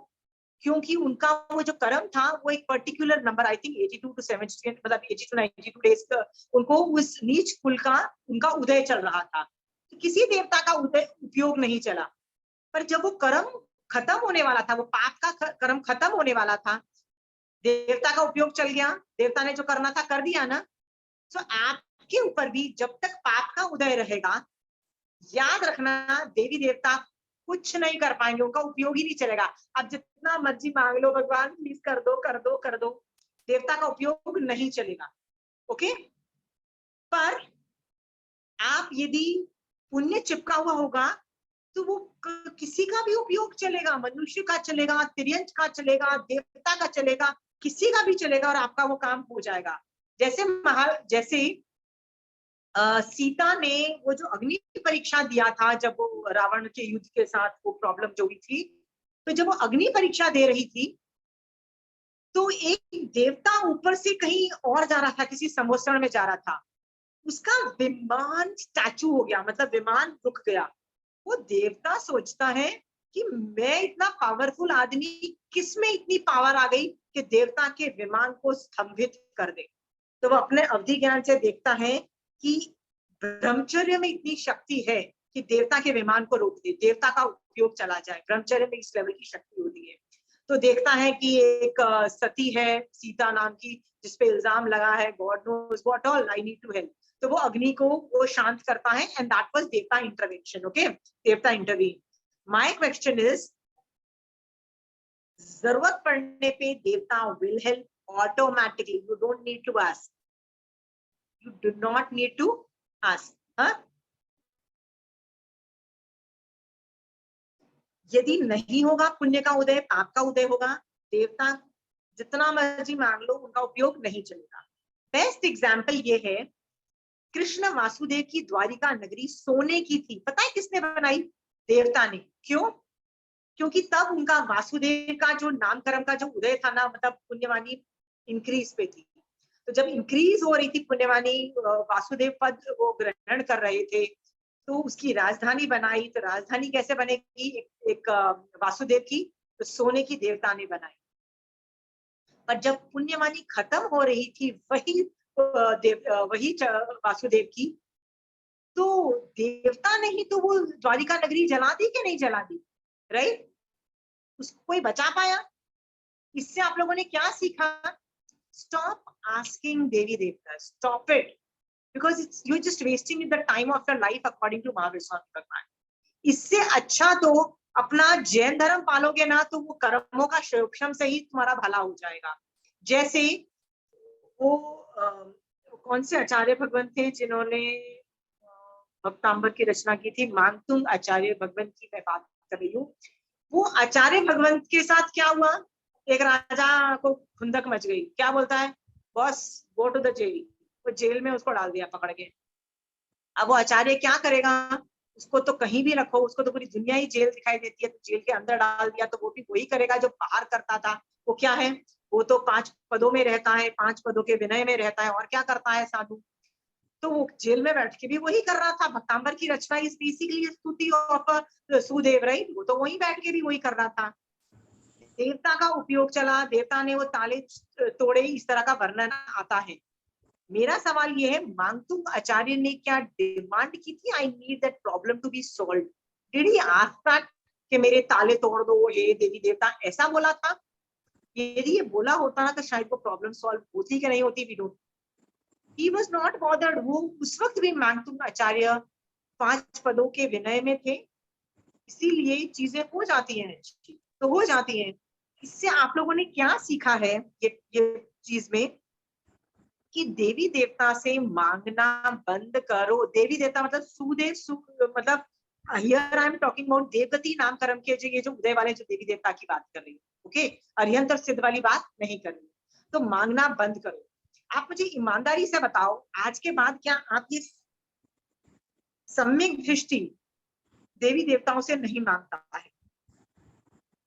क्योंकि उनका वो जो कर्म था वो एक particular number, I think 82 to 70, मतलब 80 to 92 डेज उनको उस नीच कुल का उनका उदय चल रहा था, तो किसी देवता का उदय उपयोग नहीं चला। पर जब वो कर्म खत्म होने वाला था, वो पाप का कर्म खत्म होने वाला था, देवता का उपयोग चल गया, देवता ने जो करना था कर दिया ना। तो आपके ऊपर भी जब तक पाप का उदय रहेगा, याद रखना देवी देवता कुछ नहीं कर पाएंगे, उनका उपयोग ही नहीं चलेगा। अब जितना मर्जी मांग लो, भगवान प्लीज कर दो कर दो कर दो, देवता का उपयोग नहीं चलेगा। ओके, पर आप यदि पुण्य चिपका हुआ होगा तो वो किसी का भी उपयोग चलेगा, मनुष्य का चलेगा, तिर्यंत का चलेगा, देवता का चलेगा, किसी का भी चलेगा और आपका वो काम हो जाएगा। जैसे सीता ने वो जो अग्नि परीक्षा दिया था, जब वो रावण के युद्ध के साथ वो प्रॉब्लम जो हुई थी, तो जब वो अग्नि परीक्षा दे रही थी तो एक देवता ऊपर से कहीं और जा रहा था, किसी संवत्सरण में जा रहा था, उसका विमान स्टैचू हो गया, मतलब विमान रुक गया। वो देवता सोचता है कि मैं इतना पावरफुल आदमी, किसमें इतनी पावर आ गई कि देवता के विमान को स्तंभित कर दे। तो वो अपने अवधि ज्ञान से देखता है कि ब्रह्मचर्य में इतनी शक्ति है कि देवता के विमान को रोक दे, देवता का उपयोग चला जाए। ब्रह्मचर्य में इस लेवल की शक्ति होती है। तो देखता है कि एक सती है सीता नाम की, जिसपे इल्जाम लगा है, God knows what all, I need to help. तो वो अग्नि को वो शांत करता है, and that was devata intervention. Okay, devata intervene. My question is, जरूरत पड़ने पे devata will help automatically, you don't need to ask, you do not need to ask. हाँ, यदि नहीं होगा पुण्य का उदय, पाप का उदय होगा, देवता जितना मर्जी मांग लो, उनका उपयोग नहीं चलेगा। बेस्ट एग्जाम्पल ये है, कृष्ण वासुदेव की द्वारिका नगरी सोने की थी, पता है किसने बनाई? देवता ने। क्यों? क्योंकि तब उनका वासुदेव का जो नामकरण का जो उदय था ना, मतलब पुण्यवानी इंक्रीज पे थी। तो जब इंक्रीज हो रही थी पुण्यवानी, वासुदेव पद वो ग्रहण कर रहे थे, तो उसकी राजधानी बनाई। तो राजधानी कैसे बनेगी? एक वासुदेव की, तो सोने की देवता ने बनाई। पर जब पुण्यवानी खत्म हो रही थी, वही वासुदेव की, तो देवता ने ही तो वो द्वारिका नगरी जला दी कि नहीं जला दी? राइट? उसको कोई बचा पाया? इससे आप लोगों ने क्या सीखा? Stop asking devi devta, stop it, because it's you just wasting the time of your life according to Mahavir Swami Bhagwan. इससे अच्छा तो अपना जैन धर्म पालोगे ना, तो वो कर्मों का सूक्ष्म से ही तुम्हारा भला हो जाएगा। जैसे वो कौन से आचार्य भगवान थे जिन्होंने भक्तांबर की रचना की थी? मांगतुंग आचार्य भगवान की मैं बात कर रही हूँ। वो आचार्य भगवंत के साथ क्या हुआ? एक राजा को खुंदक मच गई। क्या बोलता है? Boss go to the jail. वो जेल में उसको डाल दिया पकड़ के। अब वो आचार्य क्या करेगा? उसको तो कहीं भी रखो, उसको तो पूरी दुनिया ही जेल दिखाई देती है, तो जेल के अंदर डाल दिया तो वो भी वही करेगा जो बाहर करता था। वो क्या है? वो तो 5 पदों में रहता है, 5 पदों के विनय में रहता है, और क्या करता है साधु? तो वो जेल में बैठ के भी वही कर रहा था। भक्तांबर की रचना इज बेसिकली स्तुति ऑफ सुदेव, राइट? वो तो वही बैठ के भी वही कर रहा था। देवता का उपयोग चला, देवता ने वो ताले तोड़े, इस तरह का वर्णन आता है। मेरा सवाल ये है, मांगतुंग आचार्य ने क्या डिमांड की थी? I need that problem to be solved. Did he ask that कि मेरे ताले तोड़ दो हे देवी देवता? ऐसा बोला था? यदि ये बोला होता ना, तो शायद वो प्रॉब्लम सॉल्व होती कि नहीं होती, we don't. He was not bothered. वो उस वक्त भी मांगतुंग आचार्य 5 पदों के विनय में थे, इसीलिए चीजें हो जाती हैं, तो हो जाती हैं। इससे आप लोगों ने क्या सीखा है ये चीज में, कि देवी देवता से मांगना बंद करो। देवी देवता मतलब सुदेव, मतलब here I am talking about देवगति नामकरण के जो ये जो उदय वाले जो देवी देवता की बात कर रही हूँ, ओके? अरिहंत और सिद्ध वाली बात नहीं कर रही। तो मांगना बंद करो। आप मुझे ईमानदारी से बताओ, आज के बाद क्या आप ये सम्यक दृष्टि देवी देवताओं से नहीं मांगता है?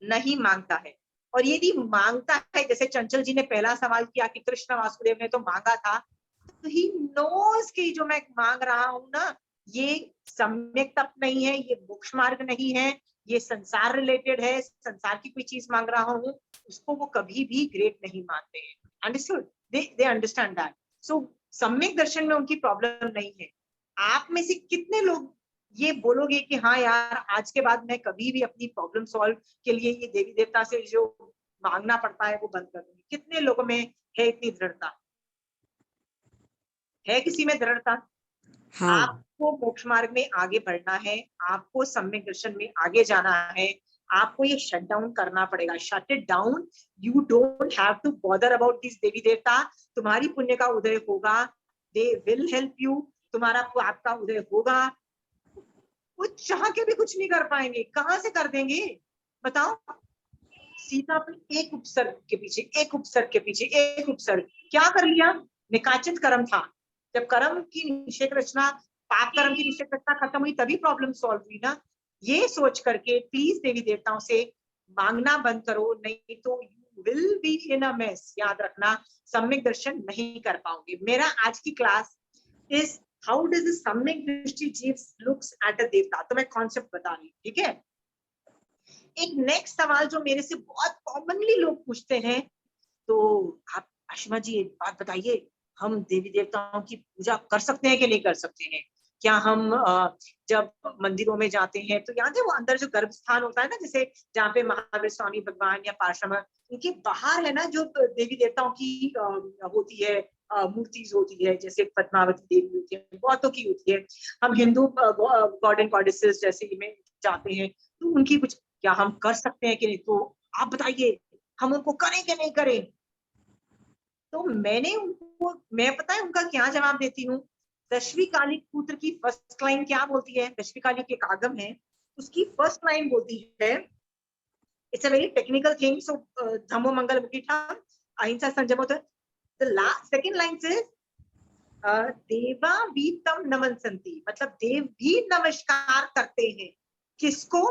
नहीं मांगता है। और यदि मांगता है, जैसे चंचल जी ने पहला सवाल किया कि कृष्ण वासुदेव ने तो मांगा था, तो ही नोज कि जो मैं मांग रहा हूं ना, ये सम्यक तप नहीं है, ये मोक्ष मार्ग नहीं है, ये संसार रिलेटेड है, संसार की कोई चीज मांग रहा हूँ, उसको वो कभी भी ग्रेट नहीं मानते हैं। Understood? They understand that. So सम्यक दर्शन में उनकी प्रॉब्लम नहीं है। आप में से कितने लोग ये बोलोगे कि हाँ यार, आज के बाद मैं कभी भी अपनी प्रॉब्लम सॉल्व के लिए ये देवी देवता से जो मांगना पड़ता है वो बंद कर दूंगी? कितने लोगों में है इतनी दृढ़ता? है किसी में दृढ़ता? हाँ आपको मोक्ष मार्ग में आगे बढ़ना है, आपको सम्यक दर्शन में आगे जाना है, आपको ये शट डाउन करना पड़ेगा। Shut it down. You don't have to bother about this devi devta. तुम्हारी पुण्य का उदय होगा, दे विल हेल्प यू, तुम्हारा आपका उदय होगा। वो चाह के भी कुछ नहीं कर पाएंगे। कहां से कर देंगे बताओ? सीता पर एक उपसर्ग के पीछे एक उपसर्ग के पीछे एक उपसर्ग, क्या कर लिया? निकाचित कर्म था। जब कर्म की निषेध रचना, पाप कर्म की निषेध रचना खत्म हुई, तभी प्रॉब्लम सॉल्व हुई ना। ये सोच करके प्लीज देवी देवताओं से मांगना बंद करो, नहीं तो you will be in a mess. याद रखना, सम्यक दर्शन नहीं कर पाओगे। मेरा आज की class is how does the सम्यक दृष्टि जीव लुक्स एट अ देवता। तो मैं कॉन्सेप्ट बता रही हूँ, ठीक है? एक नेक्स्ट सवाल जो मेरे से बहुत कॉमनली लोग पूछते हैं, तो आप अश्मा जी एक बात बताइए, हम देवी देवताओं की पूजा कर सकते हैं कि नहीं कर सकते हैं? क्या हम जब मंदिरों में जाते हैं तो याद है वो अंदर जो गर्भ स्थान होता है ना, जैसे जहाँ पे महावीर स्वामी भगवान या पार्श्व इनके बाहर है ना जो देवी देवताओं की होती है मूर्ति होती है, जैसे पद्मावती देवी होती है, बहुतों की होती है। हम हिंदू गॉड एंड गॉडेसेस जैसे में जाते हैं तो उनकी कुछ क्या हम कर सकते हैं कि नहीं, तो आप बताइए हम उनको करें कि नहीं करें। तो मैं पता है उनका क्या जवाब देती हूँ। दशवी कालिक पुत्र की फर्स्ट लाइन क्या बोलती है, दशवी कालिक एक आगम है, उसकी फर्स्ट लाइन बोलती है, it's a very technical thing, so धम्मो मंगल मुखिठा अहिंसा संयमो, द सेकंड लाइन से देवा भी तम नमनसंति, मतलब देव भी नमस्कार करते हैं किसको,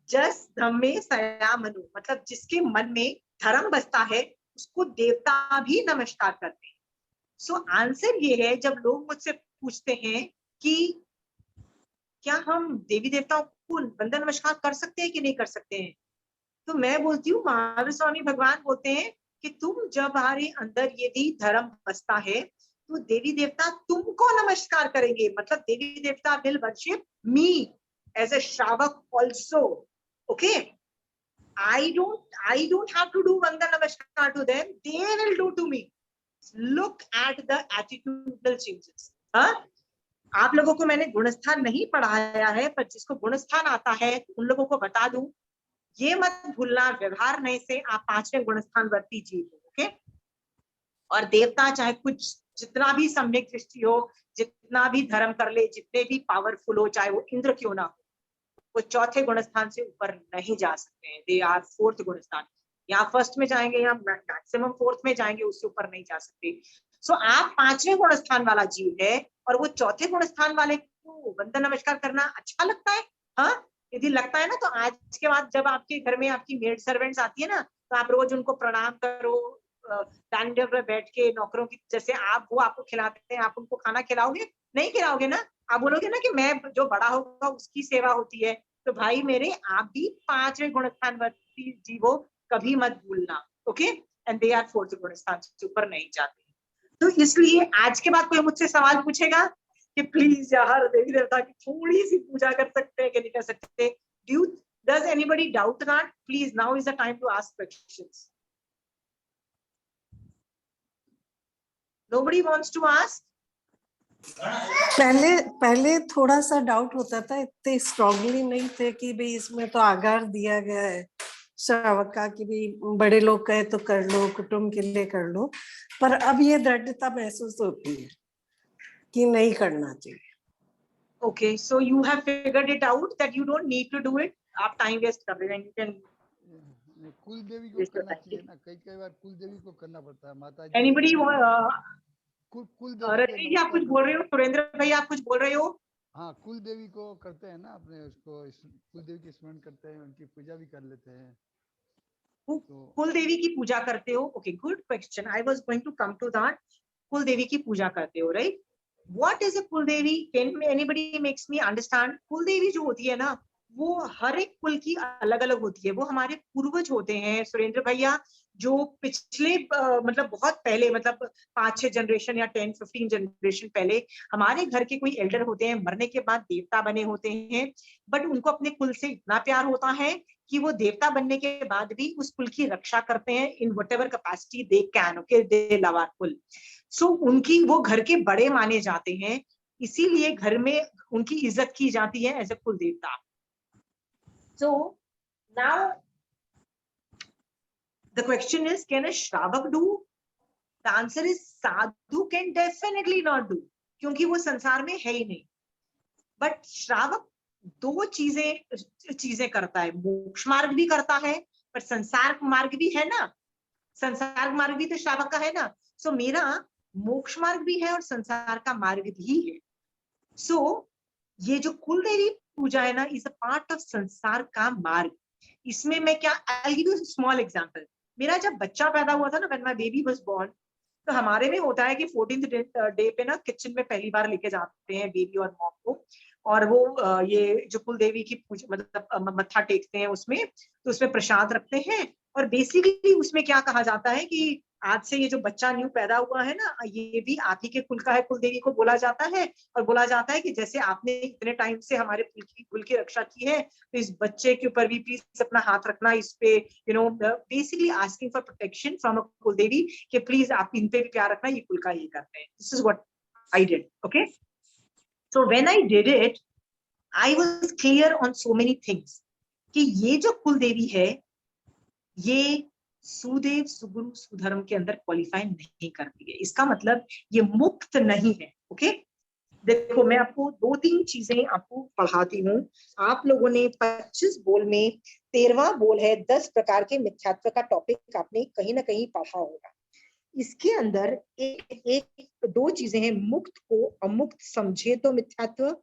जस धम्मे सयामनु, मतलब जिसके मन में धर्म बसता है उसको देवता भी नमस्कार करते हैं। सो आंसर ये है, जब लोग मुझसे पूछते हैं कि क्या हम देवी देवताओं को वंदन नमस्कार कर सकते हैं कि नहीं कर सकते हैं, तो मैं बोलती हूँ महावीर स्वामी भगवान बोलते हैं कि तुम जब हमारे अंदर यदि धर्म बसता है तो देवी देवता तुमको नमस्कार करेंगे, मतलब devi devta will worship me as a shravak also. Okay, I don't have to do Vanda Namaskar to them, they will do to me. Look at the attitudinal changes. हाँ, आप लोगों को मैंने गुणस्थान नहीं पढ़ाया है, पर जिसको गुणस्थान आता है उन लोगों को बता दूं, ये मत भूलना व्यवहार नहीं से आप 5वें गुणस्थान वर्ती जीव हो। ओके, और देवता चाहे कुछ जितना भी सम्यक दृष्टि हो, जितना भी धर्म कर ले, जितने भी पावरफुल हो, चाहे वो इंद्र क्यों ना हो, वो चौथे गुणस्थान से ऊपर नहीं जा सकते हैं। दे आर फोर्थ गुणस्थान, यहाँ फर्स्ट में जाएंगे या मैक्सिमम फोर्थ में जाएंगे, उससे ऊपर नहीं जा सकते। सो आप 5वें गुणस्थान वाला जीव है और वो चौथे गुणस्थान वाले को वंदन नमस्कार करना अच्छा लगता है। हाँ, यदि लगता है ना तो आज के बाद जब आपके घर में आपकी मेड सर्वेंट्स आती है ना तो आप रोज उनको प्रणाम करो, डाइनिंग पर बैठ के नौकरों की जैसे आप, वो आपको खिलाते हैं, आप उनको खाना खिलाओगे? नहीं खिलाओगे ना, आप बोलोगे ना कि मैं जो बड़ा होगा उसकी सेवा होती है। तो भाई मेरे, आप भी 5वें गुणस्थान वर्ती जीवो, कभी मत भूलना। Okay, and they are fourth गुणस्थान से ऊपर नहीं जाते। तो इसलिए आज के बाद कोई मुझसे सवाल पूछेगा कि प्लीज यार देवी देवता की थोड़ी सी पूजा कर सकते हैं कि नहीं कर सकते, does anybody doubt that? Please, now is the time to ask questions. Nobody wants to ask? पहले थोड़ा सा डाउट होता था, इतने स्ट्रांगली नहीं थे कि भाई इसमें तो आगार दिया गया है श्रावक का कि भाई बड़े लोग कहे तो कर लो, कुटुंब के लिए कर लो, पर अब ये दृढ़ता महसूस होती है कि नहीं करना चाहिए। Okay, so you have figured it out that you don't need to do it. आप टाइम वेस्ट कर रहे हैं, you can कुल देवी को करना चाहिए ना, कई बार कुल देवी को करना पड़ता है। माता जी anybody कुल रवि जी आप कुछ बोल रहे हो, सुरेंद्र भाई आप कुछ बोल रहे हो? हाँ, कुल देवी को करते हैं ना, अपने उसको कुल देवी की स्मरण करते हैं, उनकी पूजा भी कर लेते हैं। कुल देवी की पूजा करते हो? Okay, good question, I was going to come to that. कुल देवी की पूजा करते हो, right? What is a kul devi? Can anybody makes me understand? कुल देवी जो होती है ना, वो हर एक कुल की अलग अलग होती है, वो हमारे पूर्वज होते हैं सुरेंद्र भैया, जो पिछले मतलब बहुत पहले, मतलब 5-6 जनरेशन या 10-15 जनरेशन पहले हमारे घर के कोई एल्डर होते हैं, मरने के बाद देवता बने होते हैं, बट उनको अपने कुल से इतना प्यार होता है कि वो देवता बनने के बाद भी उस कुल की रक्षा करते हैं in whatever capacity they can. Okay, they love our kul. So उनकी, वो घर के बड़े माने जाते हैं, इसीलिए घर में उनकी इज्जत की जाती है एज ए कुल देवता। So now the question is, can a Shravak do? The answer is sadhu can definitely not do, क्योंकि वो संसार में है ही नहीं। बट श्रावक दो चीजें करता है, मोक्ष मार्ग भी करता है पर संसार मार्ग भी है ना, संसार मार्ग भी तो श्रावक का है ना। सो मेरा मोक्ष मार्ग भी है और संसार का मार्ग भी है। सो ये जो कुल देवी पूजा है ना, इज अ पार्ट ऑफ संसार का मार्ग। इसमें मैं क्या, I give you small example. मेरा जब बच्चा पैदा हुआ था ना, when my baby was born, तो हमारे में होता है कि 14th डे पे ना किचन में पहली बार लेके जाते हैं बेबी और मॉम को, और वो ये जो कुल देवी की पूजा, मतलब मत्था टेकते हैं उसमें, तो उसमें प्रसाद रखते हैं, और बेसिकली उसमें क्या कहा जाता है कि आज से ये जो बच्चा न्यू पैदा हुआ है ना, ये भी आप ही के कुल का है, कुल देवी को बोला जाता है। और बोला जाता है कि जैसे आपने इतने टाइम से हमारे कुल की रक्षा की है, तो इस बच्चे के ऊपर भी प्लीज अपना हाथ रखना, इस पे basically asking for protection from a kul देवी, कि प्लीज आप इन पे भी प्यार रखना, ये कुल का ये करते हैं। This is what I did. Okay, so when I did it, I was clear on so many things कि ये जो कुल देवी है, ये सुदेव, सुगुरु, सुधर्म के अंदर क्वालिफाई नहीं करती है। इसका मतलब ये मुक्त नहीं है। ओके, देखो मैं आपको 2-3 चीजें आपको पढ़ाती हूँ। आप लोगों ने 25 बोल में 13वां बोल है 10 प्रकार के मिथ्यात्व का टॉपिक आपने कहीं ना कहीं पढ़ा होगा। इसके अंदर एक 2 चीजें हैं, मुक्त को अमुक्त समझे तो मिथ्यात्व,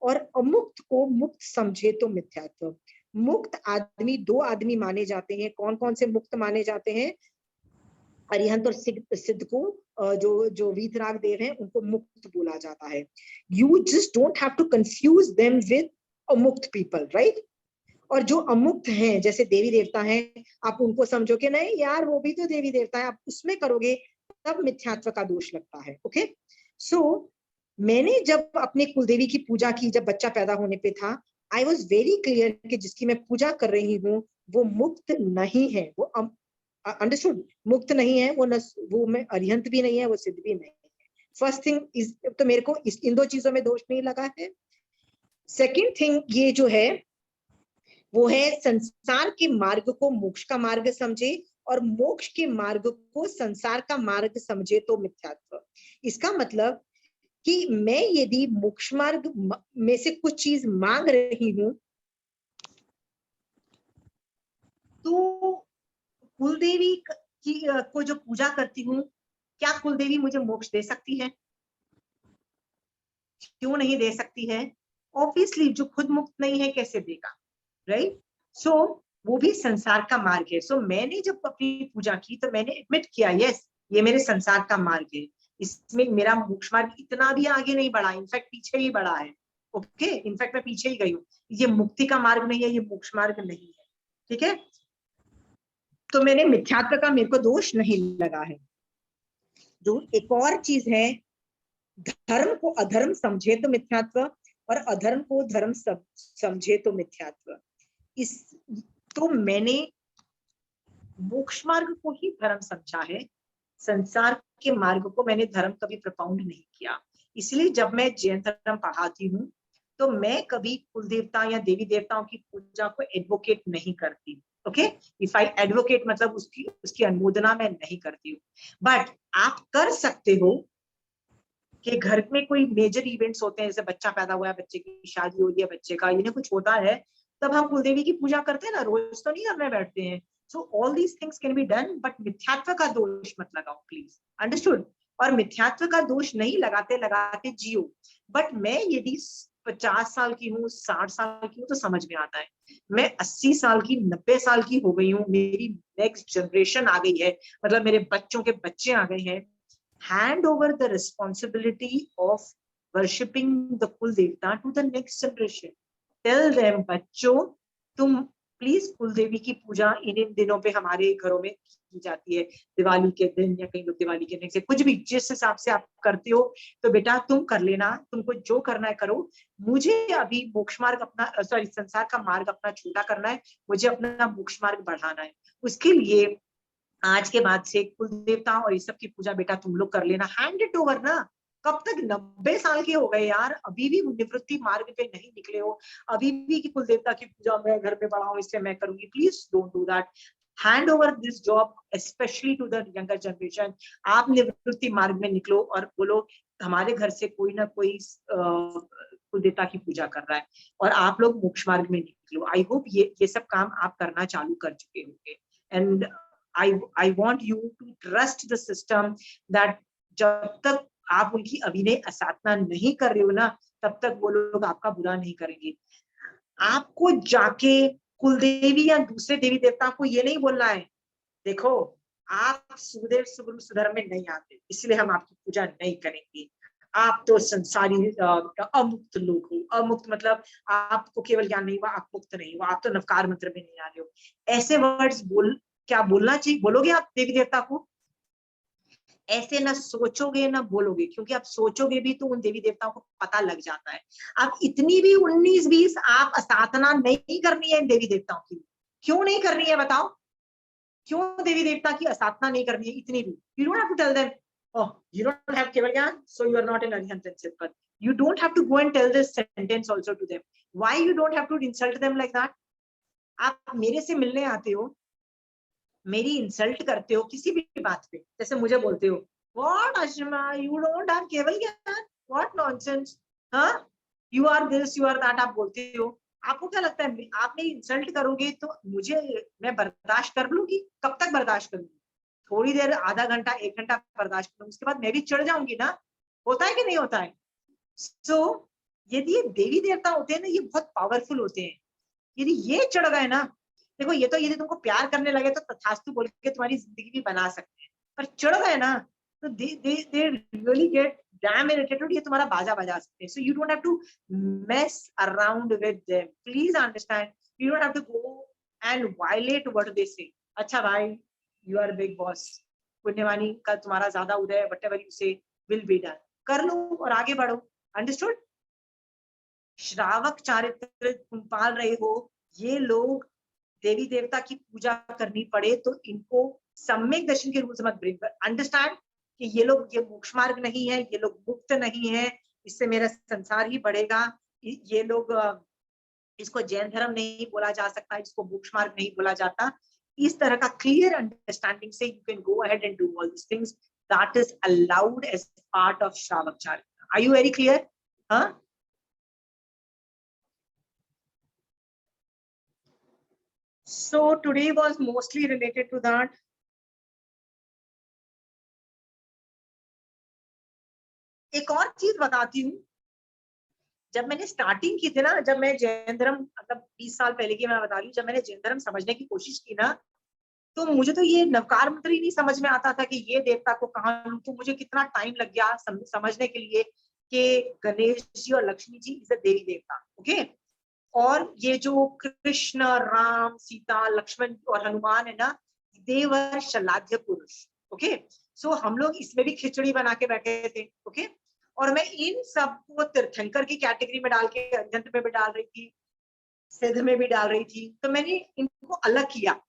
और अमुक्त को मुक्त समझे तो मिथ्यात्व। मुक्त आदमी 2 आदमी माने जाते हैं। कौन कौन से मुक्त माने जाते हैं? अरिहंत और सिद्ध को, जो वीतराग देव हैं, उनको मुक्त बोला जाता है। You just don't have to confuse them with amukt people, right? और जो अमुक्त हैं, जैसे देवी देवता हैं, आप उनको समझो कि नहीं यार वो भी तो देवी देवता है, आप उसमें करोगे तब मिथ्यात्व का दोष लगता है। ओके, सो मैंने जब अपने कुलदेवी की पूजा की, जब बच्चा पैदा होने पे था, आई वॉज वेरी क्लियर कि जिसकी मैं पूजा कर रही हूँ वो मुक्त नहीं है, वो अंडरस्टूड, मुक्त नहीं है वो मैं अरिहंत भी नहीं है, वो सिद्ध भी नहीं है। फर्स्ट थिंग इज, तो मेरे को इन 2 चीजों में दोष नहीं लगा है। सेकेंड थिंग ये जो है वो है संसार के मार्ग को मोक्ष का मार्ग समझे, और मोक्ष के मार्ग को संसार का मार्ग समझे तो मिथ्यात्व। इसका मतलब कि मैं यदि मोक्ष मार्ग में से कुछ चीज मांग रही हूं, तो कुलदेवी की को जो पूजा करती हूँ, क्या कुलदेवी मुझे मोक्ष दे सकती है? क्यों नहीं दे सकती है? ऑब्वियसली, जो खुद मुक्त नहीं है कैसे देगा, राइट? सो वो भी संसार का मार्ग है। सो मैंने जब अपनी पूजा की तो मैंने एडमिट किया, यस ये मेरे संसार का मार्ग है, इसमें मेरा मोक्ष मार्ग इतना भी आगे नहीं बढ़ा, इनफैक्ट पीछे ही बढ़ा है। ओके, इनफैक्ट मैं पीछे ही गई हूँ। ये मुक्ति का मार्ग नहीं है, ये मोक्ष मार्ग नहीं है। ठीक है, तो मैंने मिथ्यात्व का मेरे को दोष नहीं लगा है। जो एक और चीज है, धर्म को अधर्म समझे तो मिथ्यात्व, और अधर्म को धर्म समझे तो मिथ्यात्व। इस तो मैंने मोक्ष मार्ग को ही धर्म समझा है, संसार के मार्ग को मैंने धर्म कभी प्रपाउंड नहीं किया। इसलिए जब मैं जैन धर्म पढ़ाती हूँ तो मैं कभी कुल देवता या देवी देवताओं की पूजा को एडवोकेट नहीं करती। ओके, इफ आई एडवोकेट मतलब उसकी अनुमोदना मैं नहीं करती हूँ। बट आप कर सकते हो कि घर में कोई मेजर इवेंट्स होते हैं, जैसे बच्चा पैदा हुआ है, बच्चे की शादी हो रही है, बच्चे का इन्हें कुछ होता है, तब हम कुलदेवी की पूजा करते हैं ना, रोज तो नहीं करने बैठते हैं। So all these things can be done, but मिथ्यात्व का दोष मत लगाओ प्लीज, अंडरस्टूड? और मिथ्यात्व का दोष नहीं लगाते लगाते जियो। बट मैं यदि 50 साल की हूँ, 60 साल की हूँ, तो समझ में आता है। मैं 80 साल की, 90 साल की हो गई हूँ, मेरी नेक्स्ट जनरेशन आ गई है, मतलब मेरे बच्चों के बच्चे आ गए हैं। hand over the responsibility of worshipping the कुल देवता to the next generation. Tell them, बच्चों तुम प्लीज कुल देवी की पूजा इन दिनों पे हमारे घरों में की जाती है, दिवाली के दिन या कहीं लोग दिवाली के दिन से, कुछ भी जिस हिसाब से आप करते हो, तो बेटा तुम कर लेना, तुमको जो करना है करो। मुझे अभी मोक्ष मार्ग अपना, सॉरी संसार का मार्ग अपना छोटा करना है, मुझे अपना मोक्ष मार्ग बढ़ाना है। उसके लिए आज के बाद से कुल देवता और इस सब की पूजा बेटा तुम लोग कर लेना, हैंड इट ओवर ना। कब तक 90 साल के हो गए यार, अभी भी निवृत्ति मार्ग पे नहीं निकले हो, अभी भी कि कुल देवता की पूजा मैं घर पे बढ़ाऊं, इसलिए मैं करूंगी। Please don't do that, hand over this job specially to the younger generation. आप निवृत्ति मार्ग में निकलो और बोलो हमारे घर से कोई ना कोई कुल देवता की पूजा कर रहा है, और आप लोग मोक्ष मार्ग में निकलो। आई होप ये सब काम आप करना चालू कर चुके होंगे। And I want you to trust the system that जब तक आप उनकी अभिनय असाधना नहीं कर रहे हो ना, तब तक वो लोग आपका बुरा नहीं करेंगे। आपको जाके कुलदेवी या दूसरे देवी देवता को ये नहीं बोलना है, देखो आप सुदेव सुगुरु सुधर्म में नहीं आते, इसलिए हम आपकी पूजा नहीं करेंगे। आप तो संसारी अमुक्त लोग हो। अमुक्त मतलब आपको केवल ज्ञान नहीं हुआ, आप मुक्त नहीं हुआ, आप तो नवकार मंत्र में नहीं आ रहे हो। ऐसे वर्ड्स क्या बोलना चाहिए, बोलोगे आप देवी देवता को? ऐसे ना सोचोगे ना बोलोगे, क्योंकि आप सोचोगे भी तो उन देवी देवताओं को पता लग जाता है। अब इतनी भी 19-20 आप असाधना नहीं करनी है इन देवी देवताओं की। क्यों नहीं करनी है बताओ? क्यों देवी देवता की असाधना नहीं करनी है इतनी भी? You don't have to tell them, oh, you don't have केवल ज्ञान, so you are not an arihant and Siddhat. You don't have to go and tell this sentence also to them. Why you don't have to insult them like that? आप मेरे से मिलने आते हो, मेरी इंसल्ट करते हो किसी भी बात पे, जैसे मुझे बोलते हो what ashrama you don't have kevala gyan, what nonsense, हाँ you are this you are that आप बोलते हो। आपको क्या लगता है आप मेरी इंसल्ट करोगे तो मुझे मैं बर्दाश्त कर लूंगी? कब तक बर्दाश्त करूंगी? थोड़ी देर, आधा घंटा 1 घंटा बर्दाश्त करूंगी, उसके बाद मैं भी चढ़ जाऊंगी ना। होता है कि नहीं होता है? सो यदि ये देवी देवता होते हैं ना, ये बहुत पावरफुल होते हैं। यदि ये चढ़ गए ना, देखो ये तो यदि तुमको प्यार करने लगे तो तथास्तु बोल के तुम्हारी जिंदगी भी बना सकते हैं, पर चढ़ गए ना तो they really get damn irritated, ये तुम्हारा बाजा बजा सकते हैं। So you don't have to mess around with them, please understand, you don't have to go and violate what they say. अच्छा भाई, यू आर बिग बॉस, पुण्यवानी का तुम्हारा ज्यादा उदय, whatever you say will be done, कर लो और आगे बढ़ो। अंडरस्टूड? श्रावक चारित्र तुम पाल रहे हो, ये लोग देवी देवता की पूजा करनी पड़े तो इनको सम्यक दर्शन के रूप से मत ब्रिंग। अंडरस्टैंड कि ये लोग, ये मोक्ष मार्ग नहीं है, ये लोग मुक्त नहीं है, इससे मेरा संसार ही बढ़ेगा। ये लोग, इसको जैन धर्म नहीं बोला जा सकता, इसको मोक्ष मार्ग नहीं बोला जाता। इस तरह का क्लियर अंडरस्टैंडिंग से you can go ahead and do all this things that is allowed as part of shravak charitra. Are you very clear? हाँ, so today was mostly related to that. एक और चीज बताती हूँ, जब मैंने स्टार्टिंग की थी ना, जब मैं जैन धर्म, मतलब 20 साल पहले की मैं बता रही हूँ, जब मैंने जैन धर्म समझने की कोशिश की ना, तो मुझे तो ये नवकार मंत्र ही नहीं समझ में आता था कि ये देवता को कहाँ लूं। तो मुझे कितना टाइम लग गया समझने के लिए कि गणेश जी और लक्ष्मी जी इज अ देवी देवता, ओके। और ये जो कृष्ण, राम, सीता, लक्ष्मण और हनुमान है ना, देवर शलाध्य पुरुष, ओके। सो हम लोग इसमें भी खिचड़ी बना के बैठे थे, ओके। और मैं इन सबको तीर्थंकर की कैटेगरी में डाल के अत्यंत में भी डाल रही थी, सिद्ध में भी डाल रही थी। तो मैंने इनको अलग किया।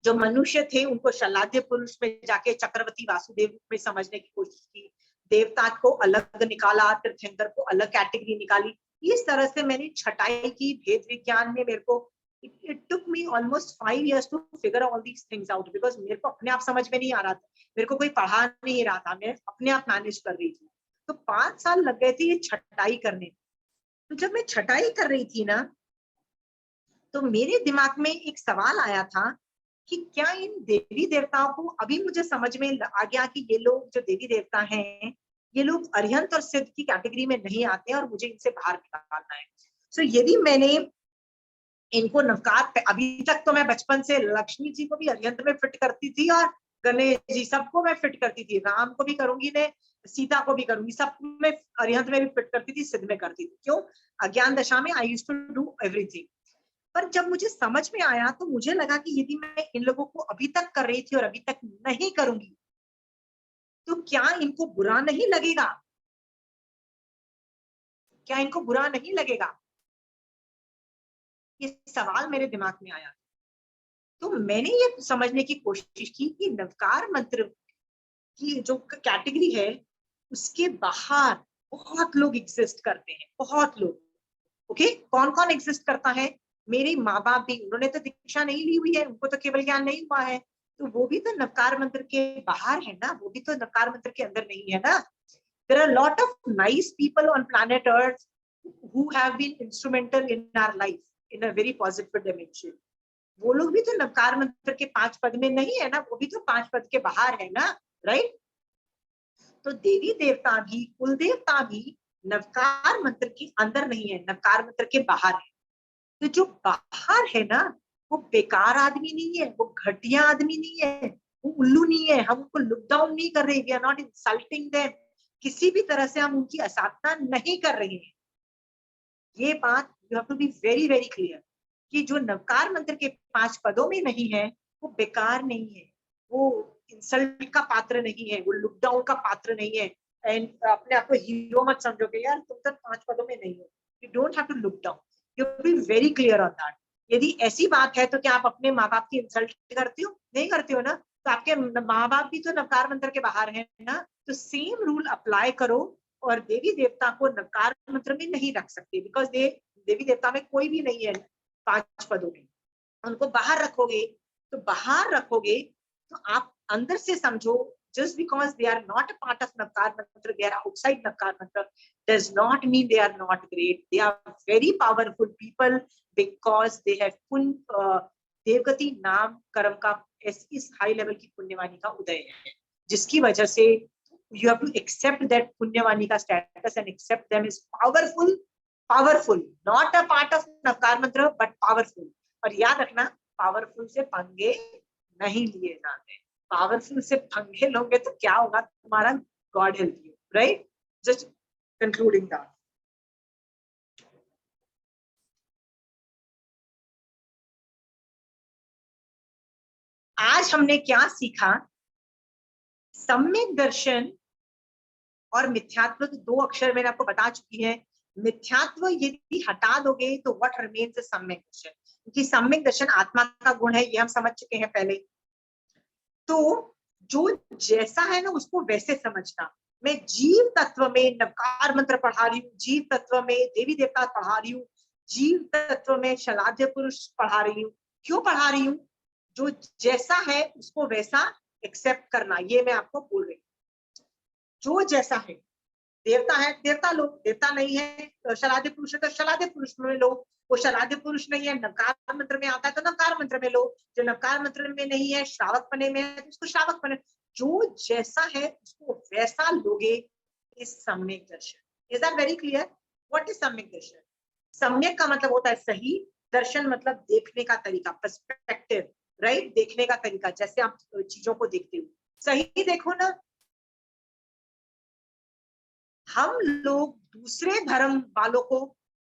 जो मनुष्य थे उनको शलाध्य पुरुष में जाके चक्रवर्ती वासुदेव में समझने की कोशिश की, देवता को अलग निकाला, तीर्थंकर को अलग कैटेगरी निकाली। इस तरह से मैंने छटाई की भेद विज्ञान में। मेरे को it took me almost 5 years to figure all these things out because मेरे को अपने आप समझ में नहीं आ रहा था, मेरे को कोई पढ़ा नहीं रहा था, मैं अपने आप मैनेज कर रही थी। तो 5 साल लग गए थे ये छटाई करने। तो जब मैं छटाई कर रही थी ना, तो मेरे दिमाग में एक सवाल आया था कि क्या इन देवी देवताओं को, अभी मुझे समझ में आ गया कि ये लोग जो देवी देवता हैं, ये लोग अरिहंत और सिद्ध की कैटेगरी में नहीं आते और मुझे इनसे बाहर निकालना है। सो यदि मैंने इनको नवकार, अभी तक तो मैं बचपन से लक्ष्मी जी को भी अरिहंत में फिट करती थी और गणेश जी सबको मैं फिट करती थी, राम को भी करूंगी, ने सीता को भी करूंगी, सब में अरिहंत में भी फिट करती थी, सिद्ध में करती थी। क्यों? अज्ञान दशा में I used to do everything. पर जब मुझे समझ में आया तो मुझे लगा कि यदि मैं इन लोगों को अभी तक कर रही थी और अभी तक नहीं करूंगी तो क्या इनको बुरा नहीं लगेगा? क्या इनको बुरा नहीं लगेगा? ये सवाल मेरे दिमाग में आया। तो मैंने ये समझने की कोशिश की कि नवकार मंत्र की जो कैटेगरी है उसके बाहर बहुत लोग एग्जिस्ट करते हैं, बहुत लोग, ओके। कौन कौन एग्जिस्ट करता है? मेरे माँ बाप भी, उन्होंने तो दीक्षा नहीं ली हुई है, उनको तो केवल ज्ञान नहीं हुआ है, तो वो भी तो नवकार मंत्र के बाहर है ना, वो भी तो नवकार मंत्र के अंदर नहीं है ना। There are a lot of nice people on planet Earth who have been instrumental in our life in a very positive dimension. वो लोग भी तो नवकार मंत्र के 5 पद में नहीं है ना, वो भी तो 5 पद के बाहर है ना, राइट? तो देवी देवता भी, कुल देवता भी नवकार मंत्र के अंदर नहीं है, नवकार मंत्र के बाहर है। तो जो बाहर है ना, वो बेकार आदमी नहीं है, वो घटिया आदमी नहीं है, वो उल्लू नहीं है, हम उनको लुक डाउन नहीं कर रहे, we are not insulting them, किसी भी तरह से हम उनकी असाधना नहीं कर रहे हैं। ये बात you have to be very very clear कि जो नवकार मंत्र के 5 पदों में नहीं है वो बेकार नहीं है, वो इंसल्ट का पात्र नहीं है, वो लुक डाउन का पात्र नहीं है। एंड अपने आप को हीरो मत समझो कि यार तुम तो 5 पदों में नहीं हो। You don't have to look down, you be very clear on that. यदि ऐसी बात है तो क्या आप अपने माँ बाप की इंसल्ट करते हो? नहीं करते हो ना। तो आपके माँ बाप भी तो नवकार मंत्र के बाहर हैं ना, तो सेम रूल अप्लाई करो। और देवी देवता को नवकार मंत्र में नहीं रख सकते, बिकॉज देवी देवता में कोई भी नहीं है 5 पदों में। उनको बाहर रखोगे, तो बाहर रखोगे तो आप अंदर से समझो, just because they are not a part of Navkar Mantra, they are outside Navkar Mantra, does not mean they are not great. They are very powerful people because they have full देवगति नाम कर्म का इस हाई लेवल की पुण्यवाणी का उदय है, जिसकी वजह से you have to accept that पुण्यवाणी का status and accept them as powerful, not a part of Navkar Mantra but powerful. और याद रखना, पावरफुल से पंगे नहीं लिए जाते। पावरफुल से पंगे लोगे तो क्या होगा तुम्हारा, God help you, right? Just concluding that. आज हमने क्या सीखा? सम्यक दर्शन और मिथ्यात्व, 2 अक्षर मैंने आपको बता चुकी है। मिथ्यात्व यदि हटा दोगे तो व्हाट रिमेन्स इज सम्यक दर्शन, क्योंकि सम्यक दर्शन आत्मा का गुण है, ये हम समझ चुके हैं पहले। तो जो जैसा है ना उसको वैसे समझना। मैं जीव तत्व में नवकार मंत्र पढ़ा रही हूँ, जीव तत्व में देवी देवता पढ़ा रही हूँ, जीव तत्व में शलाध्य पुरुष पढ़ा रही हूँ। क्यों पढ़ा रही हूँ? जो जैसा है उसको वैसा एक्सेप्ट करना, ये मैं आपको बोल रही हूँ। जो जैसा है, देवता है देवता लो, देवता नहीं है शलाध्य पुरुष है तो शलाध्य पुरुष में लो। वो शलाध्य पुरुष नहीं है, नवकार मंत्र में आता है तो नवकार मंत्र में लो। जो नवकार मंत्र में नहीं है, श्रावक पने में है तो उसको श्रावक पने। जो जैसा है उसको वैसा लोगे is samyak Darshan. Is that very clear? What is samyak darshan? सम्यक का मतलब होता है सही, दर्शन मतलब देखने का तरीका, पर्सपेक्टिव, राइट? देखने का तरीका, जैसे आप चीजों को देखते हो। सही देखो ना, हम लोग दूसरे धर्म वालों को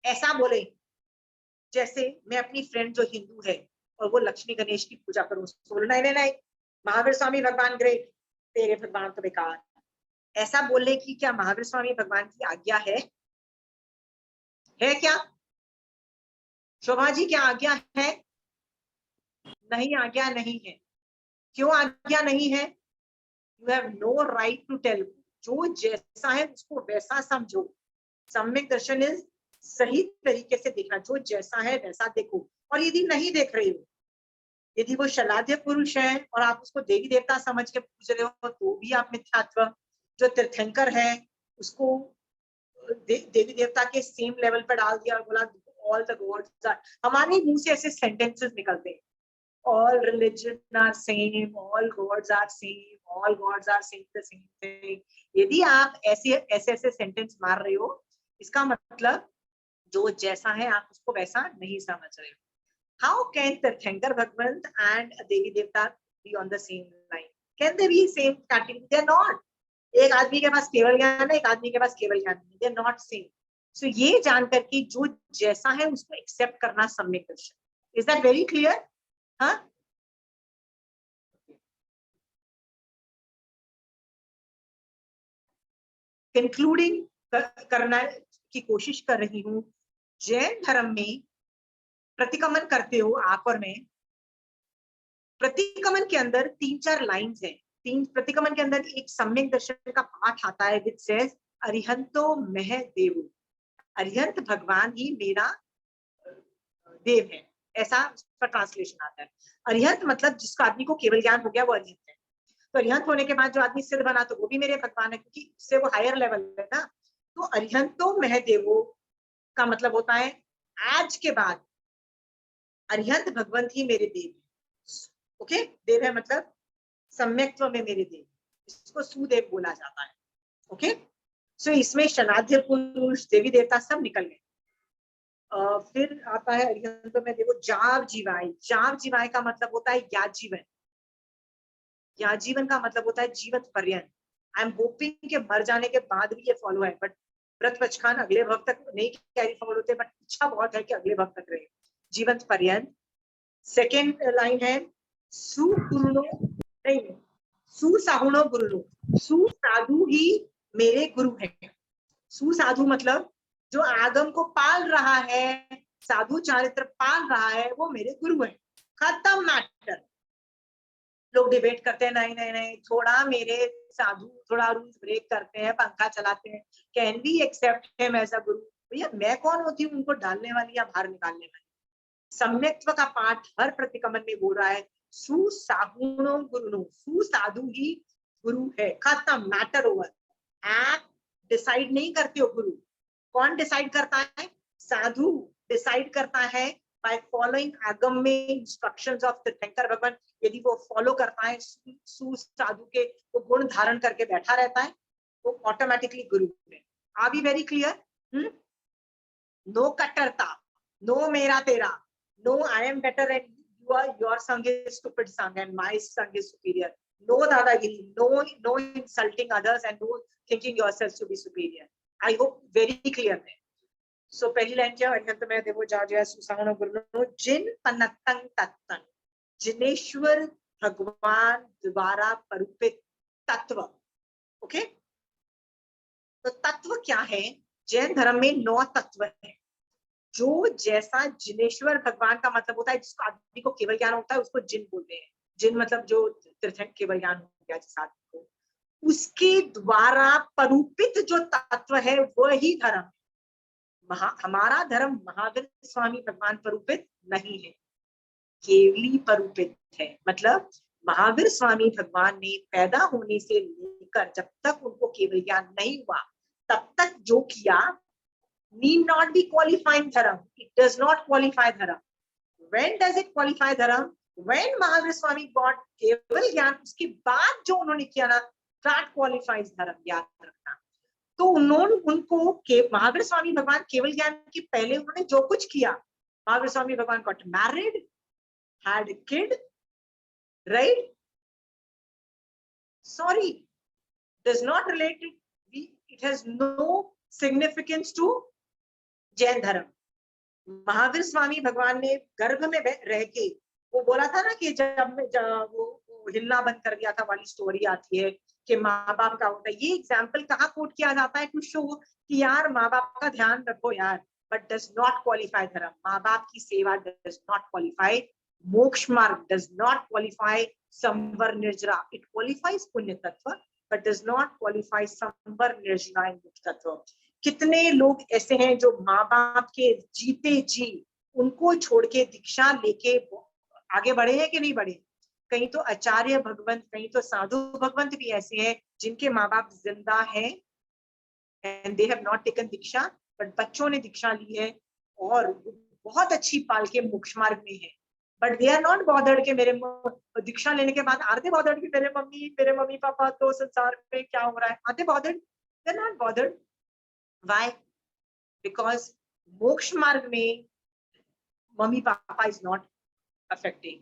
ऐसा बोले, जैसे मैं अपनी फ्रेंड जो हिंदू है और वो लक्ष्मी गणेश की पूजा करूं, बोलना नहीं, महावीर स्वामी भगवान ग्रेट, तेरे भगवान तो बेकार। ऐसा बोलने की क्या महावीर स्वामी भगवान की आज्ञा है क्या? शोभा जी क्या आज्ञा है? नहीं, आज्ञा नहीं है। क्यों आज्ञा नहीं है? You have no right to tell. जो जैसा है उसको वैसा समझो। सम्यक दर्शन इज सही तरीके से देखना, जो जैसा है वैसा देखो। और यदि नहीं देख रहे हो, यदि वो शलाध्य पुरुष है और आप उसको देवी देवता समझ के पूछ रहे हो, तो भी आप मिथ्यात्व। जो तीर्थंकर है उसको देवी देवता के सेम लेवल पर डाल दिया और बोला ऑल द गॉड्स आर। हमारे मुंह से ऐसे सेंटेंसेस निकलते हैं, all religion are same, all gods are same, all gods are saying the same thing. यदि आप ऐसे सेंटेंस मार रहे हो, इसका मतलब जो जैसा है आप उसको वैसा नहीं समझ रहे हो। How can Tirthankar Bhagwant and Devi Devta be on the same line? Can they be same category? They are not. एक आदमी के पास केवल ज्ञान है, एक आदमी के पास केवल ज्ञान नहीं। They are not same. So ये जानकर कि जो जैसा है उसको एक्सेप्ट करना सम्यक दर्शन। Is that very clear? हाँ? कंक्लूडिंग करना की कोशिश कर रही हूँ। जैन धर्म में प्रतिक्रमण करते हो आप और मैं। प्रतिक्रमण के अंदर 3-4 लाइन्स हैं। प्रतिक्रमण के अंदर एक सम्यक दर्शन का पाठ आता है विच सेज अरिहंतो मह देवो। अरिहंत भगवान ही मेरा देव है, ऐसा उसका ट्रांसलेशन आता है। अरिहंत मतलब जिसका आदमी को केवल ज्ञान हो गया वो अरिहंत है। तो अरिहंत होने के बाद जो आदमी सिद्ध बना तो वो भी मेरे भगवान है, क्योंकि उससे वो हायर लेवल है ना। तो अरिहंतो महदेवो का मतलब होता है आज के बाद अरिहंत भगवंत ही मेरे देव है। ओके, देव है मतलब सम्यक्त्व में मेरे देव, इसको सुदेव बोला जाता है। ओके, सो इसमें शलाध्य पुरुष देवी देवता सब निकल गए। फिर आता है अरिहंतो महदेवो जाव जीवाय। जाव जीवाय का मतलब होता है या जीवन। या जीवन का मतलब होता है जीवत पर्यंत। आई एम होपिंग के मर जाने के बाद भी ये फॉलो है, बट व्रत पचखान अगले भक्त तक नहीं कैरी फॉरवर्ड होते, बट इच्छा बहुत है कि अगले भक्त तक रहे, जीवंत पर्यंत। सेकेंड लाइन है सुपूर्णो नहीं, सुसाहुणो गुरुनो, सुसाधु ही मेरे गुरु हैं। सुसाधु मतलब जो आगम को पाल रहा है, साधु चारित्र पाल रहा है, वो मेरे गुरु है। खत्म मैटर। लोग डिबेट करते हैं, नहीं नहीं नहीं, थोड़ा मेरे साधु थोड़ा रूल्स ब्रेक करते हैं, पंखा चलाते हैं, can we accept him as a guru? भैया मैं कौन होती हूँ उनको डालने वाली या बाहर निकालने वाली? सम्यक्त्व का पाठ हर प्रतिकमन में बोल रहा है, सुसाहुणो गुरुनो, सुसाधु ही गुरु है। खत्म, मैटर ओवर। आप डिसाइड नहीं करते हो गुरु। कौन डिसाइड करता है? साधु डिसाइड करता है by following आगम में इंस्ट्रक्शंस ऑफ तीर्थंकर भगवान। यदि वो फॉलो करता है सुसाधु के, वो गुण धारण करके बैठा रहता है, वो ऑटोमेटिकली गुरु है। Are be very clear? No कट्टरता, नो मेरा तेरा, no I am better and your sang is stupid sang and my sang is superior. No dadagiri, no insulting others and no thinking yourself to be superior. I hope very clear है। So पहली लाइन क्या है? तो मैं देखो जा जाए सुसाहुणो गुरुनो जिन पन्नतं तत्तन, जिनेश्वर भगवान द्वारा परूपित तत्व। ओके, तो तत्व क्या है? जैन धर्म में 9 तत्व है। जो जैसा जिनेश्वर भगवान का मतलब होता है, जिसको आदमी को केवल ज्ञान होता है, उसको जिन बोलते हैं। जिन मतलब जो तीर्थंकर केवल ज्ञान हो गया जिस आदमी को, उसके द्वारा परूपित जो तत्व है वही धर्म है। हमारा धर्म महावीर स्वामी भगवान परूपित नहीं है, केवली परूपित है। मतलब महावीर स्वामी भगवान ने पैदा होने से लेकर जब तक उनको केवल ज्ञान नहीं हुआ, तब तक जो किया need not be qualifying dharam. It does not qualify dharam. When does it qualify dharam? When Mahavir Swami got केवल ज्ञान, उसके बाद जो उन्होंने किया ना, that qualifies dharam। याद रखना। तो उन्होंने उनको महावीर स्वामी भगवान केवल ज्ञान के पहले उन्होंने जो कुछ किया, महावीर स्वामी भगवान got married, had a kid, right? Sorry, does not relate it. It has no significance to Jain धर्म। महावीर स्वामी भगवान ने गर्भ में रह के, वो बोला था ना कि जब वो हिलना बंद कर दिया था वाली स्टोरी आती है कि माँ बाप का होता है। ये एग्जाम्पल कहाँ कोट किया जाता है? टू शो कि यार माँ बाप का ध्यान रखो यार, बट डज नॉट क्वालिफाई धर्म। माँ बाप की सेवा डज नॉट क्वालिफाई मोक्ष मार्ग, डज नॉट क्वालिफाई संवर निर्जरा। इट क्वालिफाइज पुण्य तत्व बट डज नॉट क्वालिफाई संवर निर्जरा तत्व। कितने लोग ऐसे हैं जो माँ बाप के जीते जी उनको छोड़ के दीक्षा लेके आगे बढ़े हैं कि नहीं बढ़े? कहीं तो आचार्य भगवंत, कहीं तो साधु भगवंत भी ऐसे हैं जिनके माँ बाप जिंदा हैं and they have not taken Diksha, but बच्चों ने दीक्षा ली है और बहुत अच्छी पाल के मोक्ष मार्ग में है। But they are not bothered के मेरे दीक्षा लेने के बाद आर दे बॉदर्ड कि मेरे मम्मी पापा तो संसार में क्या हो रहा है? Are they bothered? They are not bothered. Why? Because मोक्ष मार्ग में mummy papa is not affecting.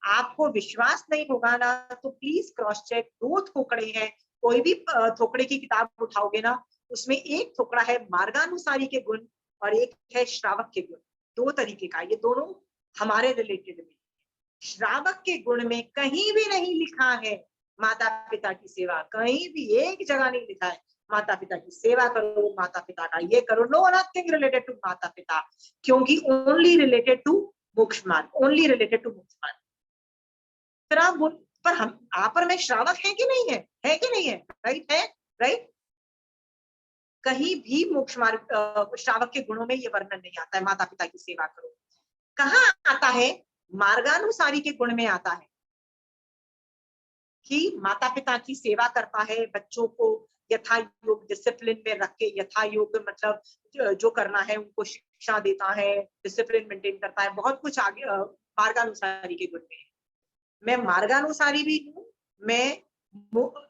आपको विश्वास नहीं होगा ना तो प्लीज क्रॉस चेक। 2 थोकड़े हैं, कोई भी थोकड़े की किताब उठाओगे ना, उसमें एक थोकड़ा है मार्गानुसारी के गुण और एक है श्रावक के गुण। 2 तरीके का, ये दोनों हमारे रिलेटेड में। श्रावक के गुण में कहीं भी नहीं लिखा है माता पिता की सेवा, कहीं भी एक जगह नहीं लिखा है माता पिता की सेवा करो, माता पिता का ये करो। नो, नथिंग रिलेटेड टू माता पिता, क्योंकि ओनली रिलेटेड टू मोक्ष मार्ग, ओनली रिलेटेड टू मोक्ष मार्ग। फिर आप बोल पर हम आप पर मैं श्रावक है कि नहीं है? है कि नहीं है? राइट है, राइट। कहीं भी मोक्ष मार्ग श्रावक के गुणों में ये वर्णन नहीं आता है माता पिता की सेवा करो। कहाँ आता है? मार्गानुसारी के गुण में आता है कि माता पिता की सेवा करता है, बच्चों को यथा योग डिसिप्लिन में रख के, यथा योग मतलब जो करना है उनको शिक्षा देता है, डिसिप्लिन मेंटेन करता है, बहुत कुछ आगे मार्गानुसारी के गुण में है। मैं मार्गानुसारी भी हूँ, मैं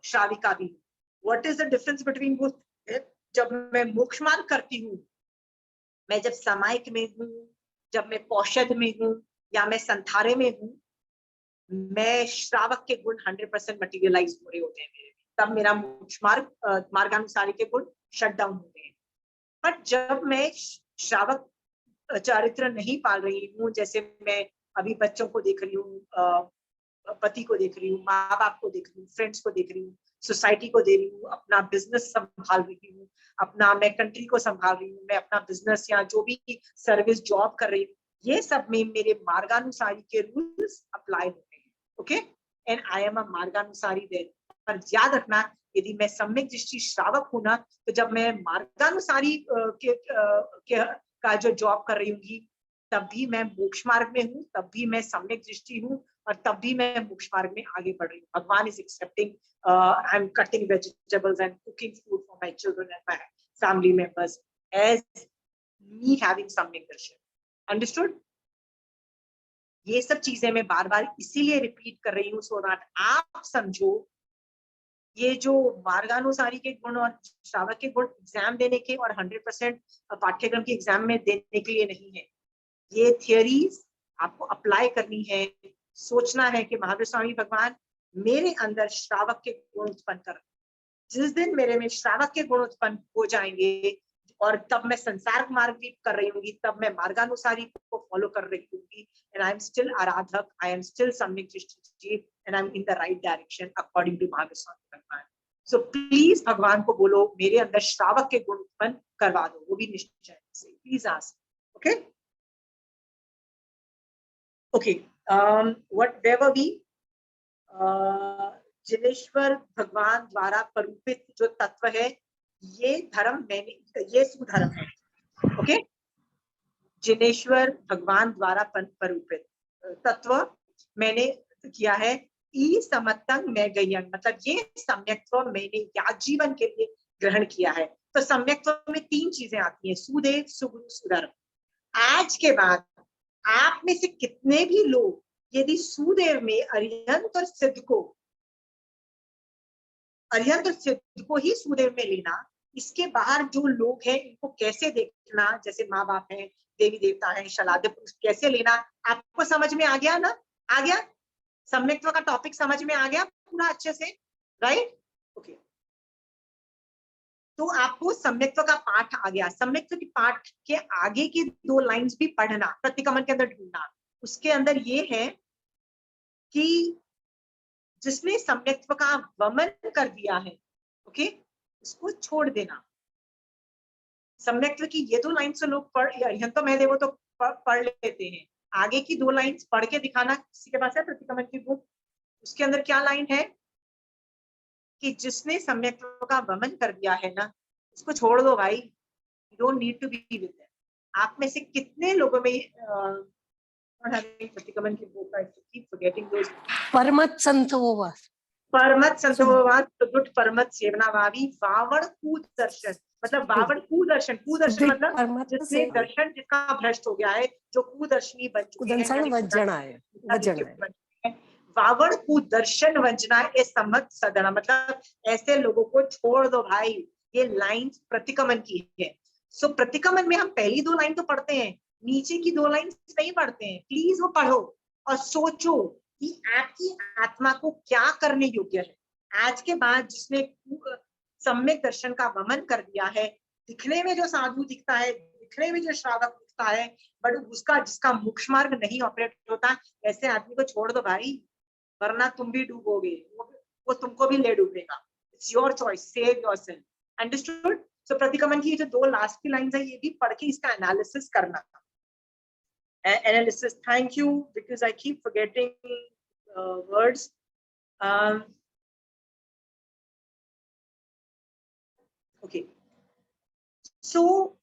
श्राविका भी हूँ। What is the difference between both? जब मैं मोक्ष मार्ग करती हूँ, मैं जब सामायिक में हूँ, जब मैं पौषध में हूँ या मैं संथारे में हूँ, मैं श्रावक के गुण 100% मटेरियलाइज हो रहे होते हैं मेरे, तब मेरा मोक्ष मार्ग मार्गानुसारी के गुण शट डाउन होते हैं। बट जब मैं श्रावक चारित्र नहीं पाल रही हूँ, जैसे मैं अभी बच्चों को देख रही हूँ पति को देख रही हूँ, माँ बाप को देख रही हूँ, फ्रेंड्स को देख रही हूँ, सोसाइटी को दे रही हूँ, अपना बिजनेस संभाल रही हूँ, अपना मैं कंट्री को संभाल रही हूँ, मैं अपना बिजनेस या जो भी सर्विस जॉब कर रही हूँ, ये सब में मेरे मार्गानुसारी के रूल्स अप्लाई होते हैं. Okay, and I am a marganusari there. पर याद रखना, यदि मैं सम्यक दृष्टि श्रावक हूं ना, तो जब मैं मार्गानुसारी का जो जॉब कर रही हूँ, तब भी मैं मोक्ष मार्ग में हूँ, तब भी मैं सम्यक दृष्टि हूँ, और तब भी मैं मोक्ष मार्ग में आगे बढ़ रही हूँ. Bhagwan is accepting, I am cutting vegetables and cooking food for my children and my family members as me having samyak darshan. Understood? ये सब चीजें मैं बार बार इसीलिए रिपीट कर रही हूँ, सो दैट आप समझो ये जो मार्गानुसारी के गुण और श्रावक के गुण एग्जाम देने के और 100% पाठ्यक्रम के एग्जाम में देने के लिए नहीं है. ये थियरीज आपको अप्लाई करनी है. सोचना है कि महावीर स्वामी भगवान मेरे अंदर श्रावक के गुण उत्पन्न कर. जिस दिन मेरे में श्रावक के गुण उत्पन्न हो जाएंगे और तब मैं संसार मार्ग भी कर रही होंगी, तब मैं मार्गानुसारी को फॉलो कर रही होंगी, and I am still आराधक, I am still सम्यक दृष्टि, and I am in the right direction according to Mahavir Swami भगवान. So please भगवान को बोलो मेरे अंदर श्रावक के गुण उत्पन्न करवा दो, वो भी निश्चय से. Please ask. Okay okay, what where were we? Jineshwar भगवान द्वारा परूपित जो तत्व है, ये धर्म मैंने, ये सुधर्म है. ओके, जिनेश्वर भगवान द्वारा परूपित तत्व मैंने किया है. ई समत्तंग मैं गयंग, मतलब ये सम्यक्त्व मैंने याद जीवन के लिए ग्रहण किया है. तो सम्यक्त्व में 3 चीजें आती हैं, सुदेव, सुगुरु, सुधर्म. आज के बाद आप में से कितने भी लोग यदि सुदेव में अरिहंत और सिद्ध को ही सुदेव में लेना, इसके बाहर जो लोग हैं इनको कैसे देखना, जैसे माँ बाप हैं, देवी देवता हैं, शलाद्य पुरुष, कैसे लेना, आपको समझ में आ गया ना? आ गया? सम्यक्त्व का टॉपिक समझ में आ गया पूरा अच्छे से? राइट? ओके, तो आपको सम्यक्त्व का पाठ आ गया. सम्यक्त्व के पाठ के आगे की 2 लाइंस भी पढ़ना, प्रतिक्रमण के अंदर ढूंढना. उसके अंदर ये है कि जिसने सम्यक्त्व का वमन कर दिया है, ओके, उसको छोड़ देना. सम्यक्त्व की ये 2 लाइन से लोग अरिहंतो महदेवो तो पढ़ लेते हैं. आगे की 2 लाइन पढ़ के दिखाना. किसी के पास है प्रतिक्रमण की बुक? उसके अंदर क्या लाइन है कि जिसने सम्यक्त्व का वमन कर दिया है ना, उसको छोड़ दो भाई. You don't need to be with them. आप में से कितने लोगों में प्रतिक्रमण की book, I keep forgetting those. परमत संतोवा, परमत संतोवा, दुट परमत सेवनाभावी, वावड़ कू दर्शन, मतलब वावड़ कुदर्शन. कुदर्शन मतलब जिसने दर्शन जिसका भ्रष्ट हो गया है, जो कुदर्शनी बन चुके हैं. वावड़ कुदर्शन वंजना ए सम्मत सदना, मतलब ऐसे लोगों को छोड़ दो भाई. ये लाइन प्रतिक्रमण की है. सो प्रतिक्रमण में हम पहली 2 लाइन तो पढ़ते हैं, नीचे की 2 लाइन नहीं पढ़ते हैं. प्लीज वो पढ़ो और सोचो कि आपकी आत्मा को क्या करने योग्य है. आज के बाद जिसने सम्यक दर्शन का वमन कर दिया है, दिखने में जो साधु दिखता है, दिखने में जो श्रावक दिखता है, बट उसका जिसका मोक्ष मार्ग नहीं ऑपरेट होता, ऐसे आदमी को छोड़ दो भाई, वरना तुम भी डूबोगे, वो तुमको भी ले डूबेगा. It's your choice, save yourself. Understood? So प्रतिक्रमण की जो 2 लास्ट की लाइंस है, ये भी पढ़ के इसका एनालिसिस करना. Analysis. Thank you, because I keep forgetting words. Okay. So,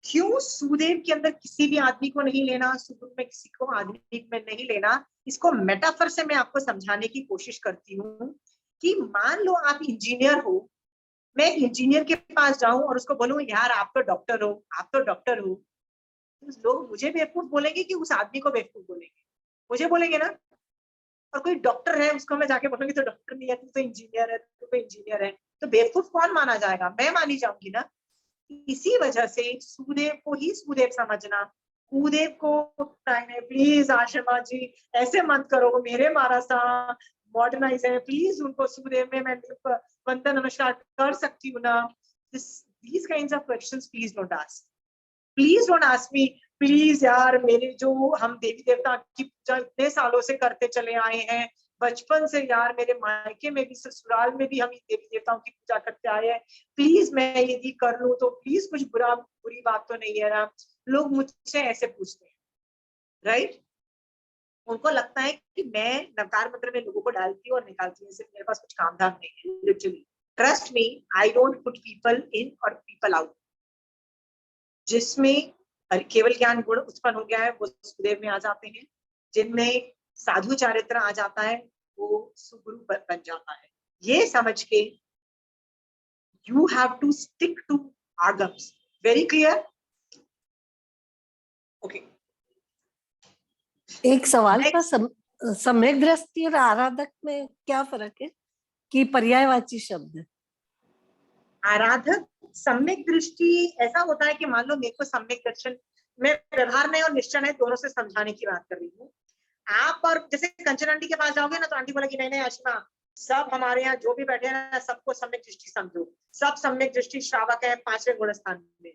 क्यों सुदेव के अंदर किसी भी आदमी को नहीं लेना, सुगुरु में किसी को आदमी में नहीं लेना? इसको मेटाफर से मैं आपको समझाने की कोशिश करती हूँ कि मान लो आप इंजीनियर हो, मैं इंजीनियर के पास जाऊं और उसको बोलूं यार आप तो डॉक्टर हो, आप तो डॉक्टर हो, तो लोग मुझे बेवकूफ बोलेंगे कि उस आदमी को बेवकूफ बोलेंगे? मुझे बोलेंगे ना. और कोई डॉक्टर है, उसको मैं जाके बोलूंगी तो डॉक्टर नहीं है, तू तो इंजीनियर है, तू तो इंजीनियर है, तो बेवकूफ कौन माना जाएगा? मैं मानी जाऊंगी ना. इसी वजह से सुदेव को ही सुदेव समझना. कुदेव को प्लीज आशिमा जी ऐसे मत करो, मेरे महाराजा मॉडर्नाइज है, प्लीज उनको सुदेव में मैं वंदन नमस्कार कर सकती हूँ ना. These kinds of questions please don't ask. Please don't ask me please यार, मेरे जो हम देवी देवता की पूजा इतने सालों से करते चले आए हैं, बचपन से यार, मेरे मायके में भी ससुराल में भी हम देवी देवताओं की पूजा करते आए हैं, प्लीज मैं यदि कर लूं तो प्लीज कुछ बुरी बात तो नहीं है ना। लोग मुझसे ऐसे पूछते हैं, राइट? उनको लगता है कि मैं नवकार मंत्र में लोगों को डालती हूँ और निकालती हूँ, सिर्फ मेरे पास कुछ काम धाम नहीं है। Literally trust me, I don't put people in और पीपल आउट। जिसमें केवल ज्ञान गुण उत्पन्न हो गया है वो सुखदेव में आ जाते हैं, जिनमें साधु चारित्र आ जाता है वो सुगुरु बन जाता है। ये समझ के you have to stick to Agams. Very clear? Okay. एक सवाल था, सम्यक दृष्टि और आराधक में क्या फर्क है कि पर्यायवाची शब्द है? आराधक, सम्यक दृष्टि ऐसा होता है कि मान लो मेरे को सम्यक दर्शन, मैं व्यवहार में और निश्चय है दोनों से समझाने की बात कर रही हूँ। आप और जैसे कंचन आंटी के पास जाओगे ना तो आंटी बोलेगी नहीं नहीं आशिमा, सब हमारे यहाँ जो भी बैठे हैं ना सबको सम्यक दृष्टि समझो, सब सम्यक दृष्टि श्रावक है 5वें गुण स्थान में।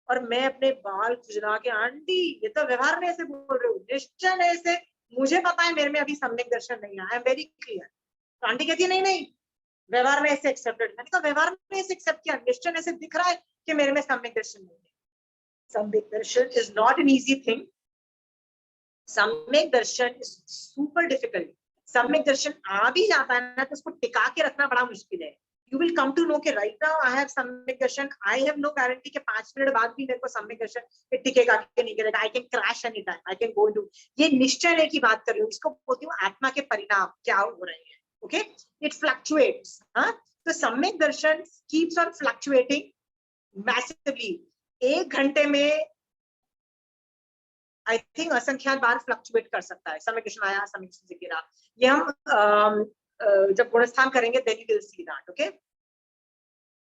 और मैं अपने बाल खुजला के, आंटी ये तो व्यवहार में ऐसे बोल रहे हो, निश्चय ऐसे, मुझे पता है मेरे में अभी सम्यक दर्शन नहीं आया, आई एम वेरी क्लियर। तो आंटी कहती है नहीं नहीं व्यवहार में ऐसे एक्सेप्टेड। मैंने कहा व्यवहार में ऐसे एक्सेप्ट किया, निश्चय ऐसे दिख रहा है कि मेरे में सम्यक दर्शन नहीं है। सम्यक दर्शन is not an easy thing. सम्यक दर्शन इज सुपर डिफिकल्ट। सम्यक दर्शन आ भी जाता है ना तो उसको टिका के रखना बड़ा मुश्किल है। You will come to know के right now I have samyak darshan, I have no guarantee के 5 मिनट बाद भी मेरे को सम्यक दर्शन टिकेगा कि नहीं टिकेगा। I can crash any time, I can go into, ये निश्चय की बात कर रही हूँ, इसको बोलती हूँ आत्मा के परिणाम क्या हो रहे हैं। Okay, it fluctuates. हाँ, तो सम्यक दर्शन कीप्स ऑन फ्लक्चुएटिंग मैसिवली। 1 घंटे में आई थिंक असंख्यात बार फ्लक्चुएट कर सकता है। सम्यक दर्शन आया, सम्यक दर्शन से गिरा। ये हम जब गुणस्थान करेंगे then you will see that, okay?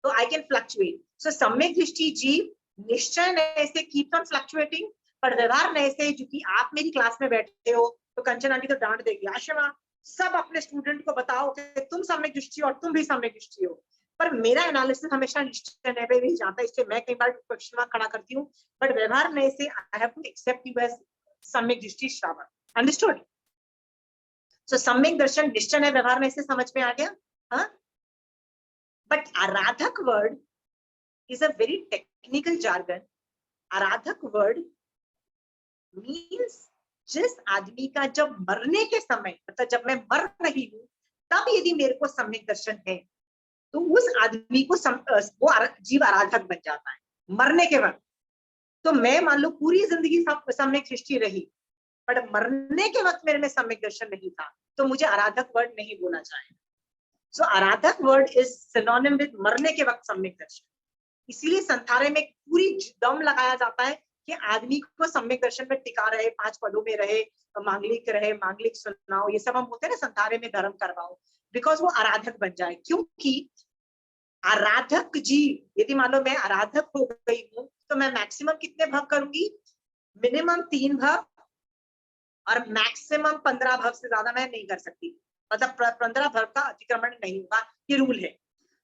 तो I can fluctuate. So सम्यक दृष्टि जीव निश्चय नए से keep on fluctuating, पर व्यवहार नए से, जो कि आप मेरी क्लास में बैठे हो तो कंचन आंटी तो डांट देगी, आशिमा सब अपने स्टूडेंट को बताओ कि तुम सम्यक दृष्टि और तुम भी सम्यक दृष्टि हो। पर मेरा एनालिसिस हमेशा निश्चय नए पे भी जाता है, इसलिए मैं कई बार क्वेश्चन मार्क खड़ा करती हूँ, बट व्यवहार नए से I have to accept you as samyak drishti श्रावक। अंडरस्टूड? सो सम्यक दर्शन निश्चय है, व्यवहार में से समझ में आ गया। हाँ, but aradhak word is a very technical jargon. Aradhak word means जिस आदमी का जब मरने के समय, मतलब जब मैं मर रही हूं तब यदि मेरे को सम्यक दर्शन है तो उस आदमी को वो जीव आराधक बन जाता है मरने के वक्त। तो मैं मान लो पूरी जिंदगी सम्यक दृष्टि रही, पर मरने के वक्त मेरे में सम्यक दर्शन नहीं था, तो मुझे आराधक वर्ड नहीं बोला जाए। सो आराधक वर्ड इज सिनोनिम विद मरने के वक्त सम्यक दर्शन। इसीलिए संथारे में पूरी दम लगाया जाता है कि आदमी को सम्यक दर्शन में टिका रहे, 5 पदों में रहे, मांगलिक सुनाओ, ये सब हम बोलते हैं ना, संथारे में धर्म करवाओ, बिकॉज वो आराधक बन जाए। क्योंकि आराधक जीव, यदि मान लो मैं आराधक हो गई हूं तो मैं मैक्सिमम कितने भव करूंगी? मिनिमम 3 भव और मैक्सिमम 15 भव से ज्यादा मैं नहीं कर सकती, मतलब 15 भव का अतिक्रमण नहीं होगा, ये रूल है।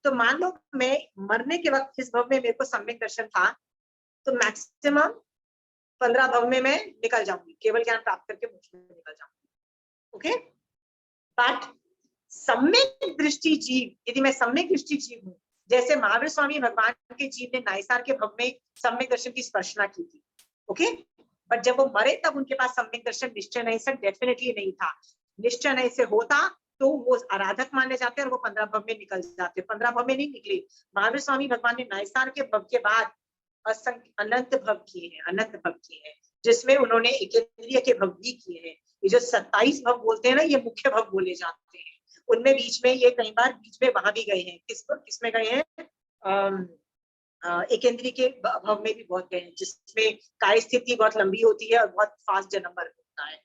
तो मान लो मैं मरने के वक्त इस भव में मेरे को सम्यक दर्शन था, तो मैक्सिमम 15 भव में मैं निकल जाऊंगी, केवल ज्ञान प्राप्त करके मोक्ष में निकल जाऊंगी। ओके, बट सम्यक दृष्टि जीव, यदि मैं सम्यक दृष्टि जीव हूँ, जैसे महावीर स्वामी भगवान के जीव ने नाइसार के भव में सम्यक दर्शन की स्पर्शना की थी। ओके, बट जब वो मरे तब उनके पास सम्यक दर्शन निश्चय नहीं से डेफिनेटली नहीं था। निश्चय नहीं से होता तो वो आराधक माने जाते और वो 15 भव में निकल जाते। 15 भव में नहीं निकले। महावीर स्वामी भगवान ने नाइसार के भव के बाद अनंत भव किए हैं, अनंत भव किए हैं, जिसमें उन्होंने एकेंद्रिय के भव भी किए हैं। ये जो 27 भव बोलते हैं ना, ये मुख्य भव बोले जाते हैं। उनमें बीच में ये कई बार बीच में वहां भी गए हैं। किसमें गए हैं? एकेंद्री के भव में भी बहुत गए हैं, जिसमें काय स्थिति बहुत लंबी होती है और बहुत फास्ट जन्म मरण होता है।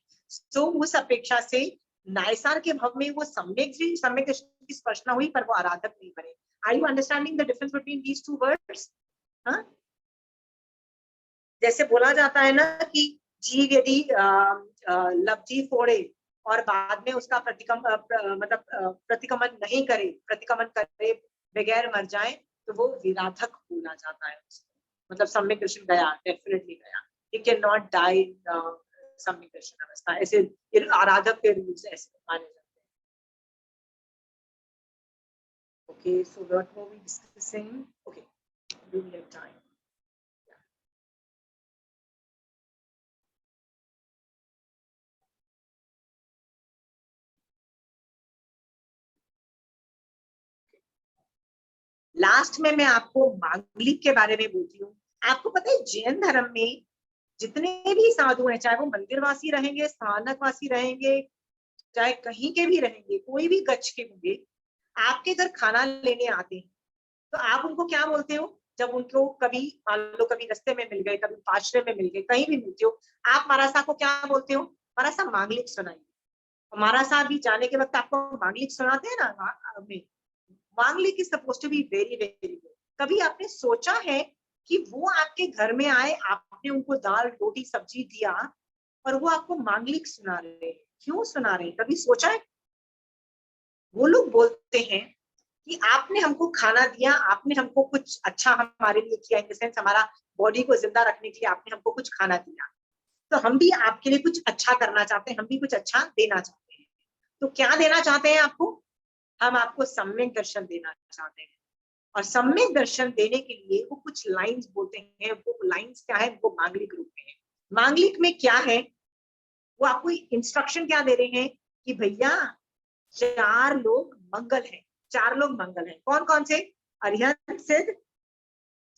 तो उस अपेक्षा से नायसार के भव में वो सम्यक दृष्टि की स्पर्शना हुई, पर वो आराधक नहीं बने। Are you understanding the difference between these two words? जैसे बोला जाता है ना कि जीव यदि लब्धि फोड़े और बाद में उसका प्रतिक्रमण नहीं करे, प्रतिक्रमण करे बगैर मर जाए, तो वो विराधक बोला जाता है। मतलब सम्यक दर्शन गया, डेफिनेटली गया। he cannot die in सम्यक दर्शन अवस्था, ऐसे आराधक के रूल्स ऐसे माने जाते हैं. Okay, so what were we discussing? Okay, do we have time? Last में मैं आपको मांगलिक के बारे में बोलती हूँ. आपको पता है जैन धर्म में जितने भी साधु हैं, चाहे वो मंदिरवासी रहेंगे, स्थानकवासी रहेंगे, चाहे कहीं के भी रहेंगे, कोई भी गच्छ के होंगे, आपके घर खाना लेने आते हैं तो आप उनको क्या बोलते हो? जब उनको कभी मान लो कभी रास्ते में मिल गए, कभी आश्रम में मिल गए, कहीं भी मिलते हो, आप महाराज साहब को क्या बोलते हो? महाराज साहब मांगलिक सुनाइए. महाराज साहब भी जाने के वक्त आपको मांगलिक सुनाते हैं ना. Mangalik is supposed to be very very good. कभी आपने सोचा है कि वो आपके घर में आए, आपने उनको दाल रोटी सब्जी दिया और वो आपको मांगलिक सुना रहे हैं? क्यों सुना रहे हैं? कभी सोचा है? वो लोग बोलते हैं कि आपने हमको खाना दिया, आपने हमको कुछ अच्छा हमारे लिए किया, इन द सेंस हमारा बॉडी को जिंदा रखने के लिए आपने हमको कुछ खाना दिया, तो हम भी आपके लिए कुछ अच्छा करना चाहते हैं, हम भी कुछ अच्छा देना चाहते हैं. तो क्या देना चाहते हैं आपको? हम आपको सम्यक दर्शन देना चाहते हैं. और सम्यक दर्शन देने के लिए वो कुछ लाइंस बोलते हैं. वो लाइंस क्या है? वो मांगलिक रूप में है. मांगलिक में क्या है? वो आपको इंस्ट्रक्शन क्या दे रहे हैं कि भैया 4 लोग मंगल हैं. 4 लोग मंगल हैं. कौन कौन से? अरिहंत, सिद्ध,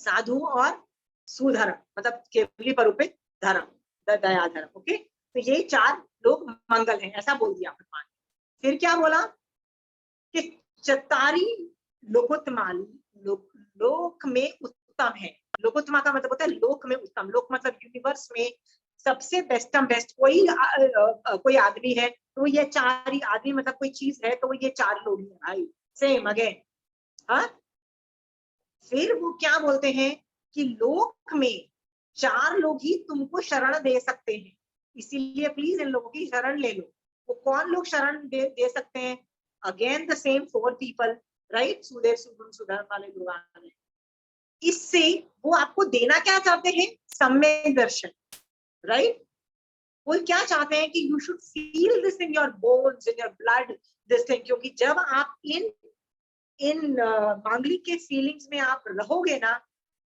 साधु और सुधर्म, मतलब केवली परुपित धर्म, दया धर्म. ओके, तो ये 4 लोग मंगल हैं, ऐसा बोल दिया भगवान. फिर क्या बोला कि चतारी लोकोत्तमा, लोक में उत्तम है. लोकोत्तमा का मतलब होता है लोक में उत्तम. लोक मतलब यूनिवर्स में सबसे बेस्टम बेस्ट कोई आदमी है तो ये 4 ही आदमी, मतलब कोई चीज है तो ये 4 लोग हैं भाई. Same again. हाँ, फिर वो क्या बोलते हैं कि लोक में 4 लोग ही तुमको शरण दे सकते हैं, इसीलिए प्लीज इन लोगों की शरण ले लो. वो कौन लोग शरण दे सकते हैं? Again the same 4 people, right? सुदेव, सुगुण, सुधर्म वाले लोग आ रहे हैं. इससे वो आपको देना क्या चाहते हैं? सम्यक दर्शन, राइट? वो क्या चाहते हैं कि you should feel this in your bones, in your blood, this thing. क्योंकि जब आप इन मांगलिक के फीलिंग्स में आप रहोगे ना,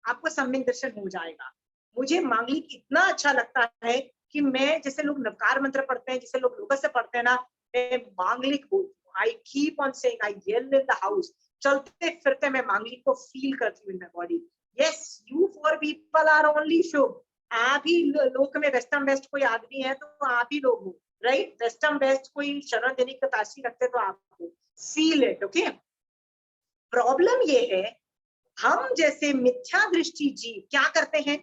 आपको सम्यक दर्शन हो जाएगा. मुझे मांगलिक इतना अच्छा लगता है कि मैं, जैसे लोग नवकार मंत्र पढ़ते हैं, जैसे लोग लोकस से पढ़ते हैं ना, मैं मांगलिक बोलती हूँ. I keep on saying, I yell in the house. चलते फिरते मैं मांगलिक को फील करती हूँ in my body. Yes, you 4 people are only शुभ. आप ही लोक में वेस्टर्न बेस्ट कोई आदमी है तो आप ही लोग हो, राइट? वेस्टर्न बेस्ट कोई शरण देने की कैपेसिटी रखते तो आप हो. Feel it. ओके, प्रॉब्लम ये है हम जैसे मिथ्या दृष्टि जीव क्या करते हैं?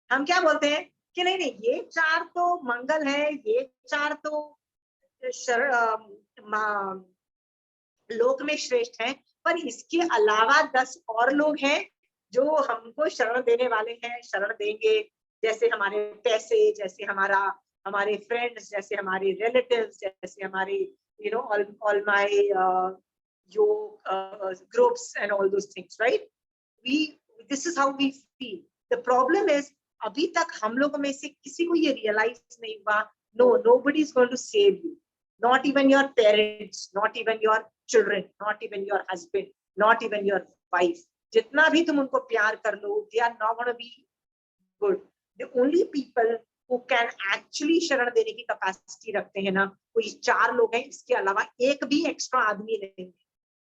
हम क्या बोलते हैं कि नहीं नहीं, ये 4 तो मंगल है, ये 4 तो लोक में श्रेष्ठ हैं, पर इसके अलावा 10 और लोग हैं जो हमको शरण देने वाले हैं, शरण देंगे. जैसे हमारे पैसे, जैसे हमारे फ्रेंड्स, जैसे हमारे रिलेटिव्स, जैसे हमारे all my groups and all those things, right? This is how we feel. The problem is अभी तक हम लोगों में से किसी को ये रियलाइज नहीं हुआ. No, nobody is going to save you. Not even your parents, not even your children, not even your husband, not even your wife. जितना भी तुम उनको प्यार कर लो, they are not going to be good. The only people who can actually शरण देने की कैपेसिटी रखते हैं ना, कोई 4 लोग हैं. इसके अलावा एक भी एक्स्ट्रा आदमी नहीं है.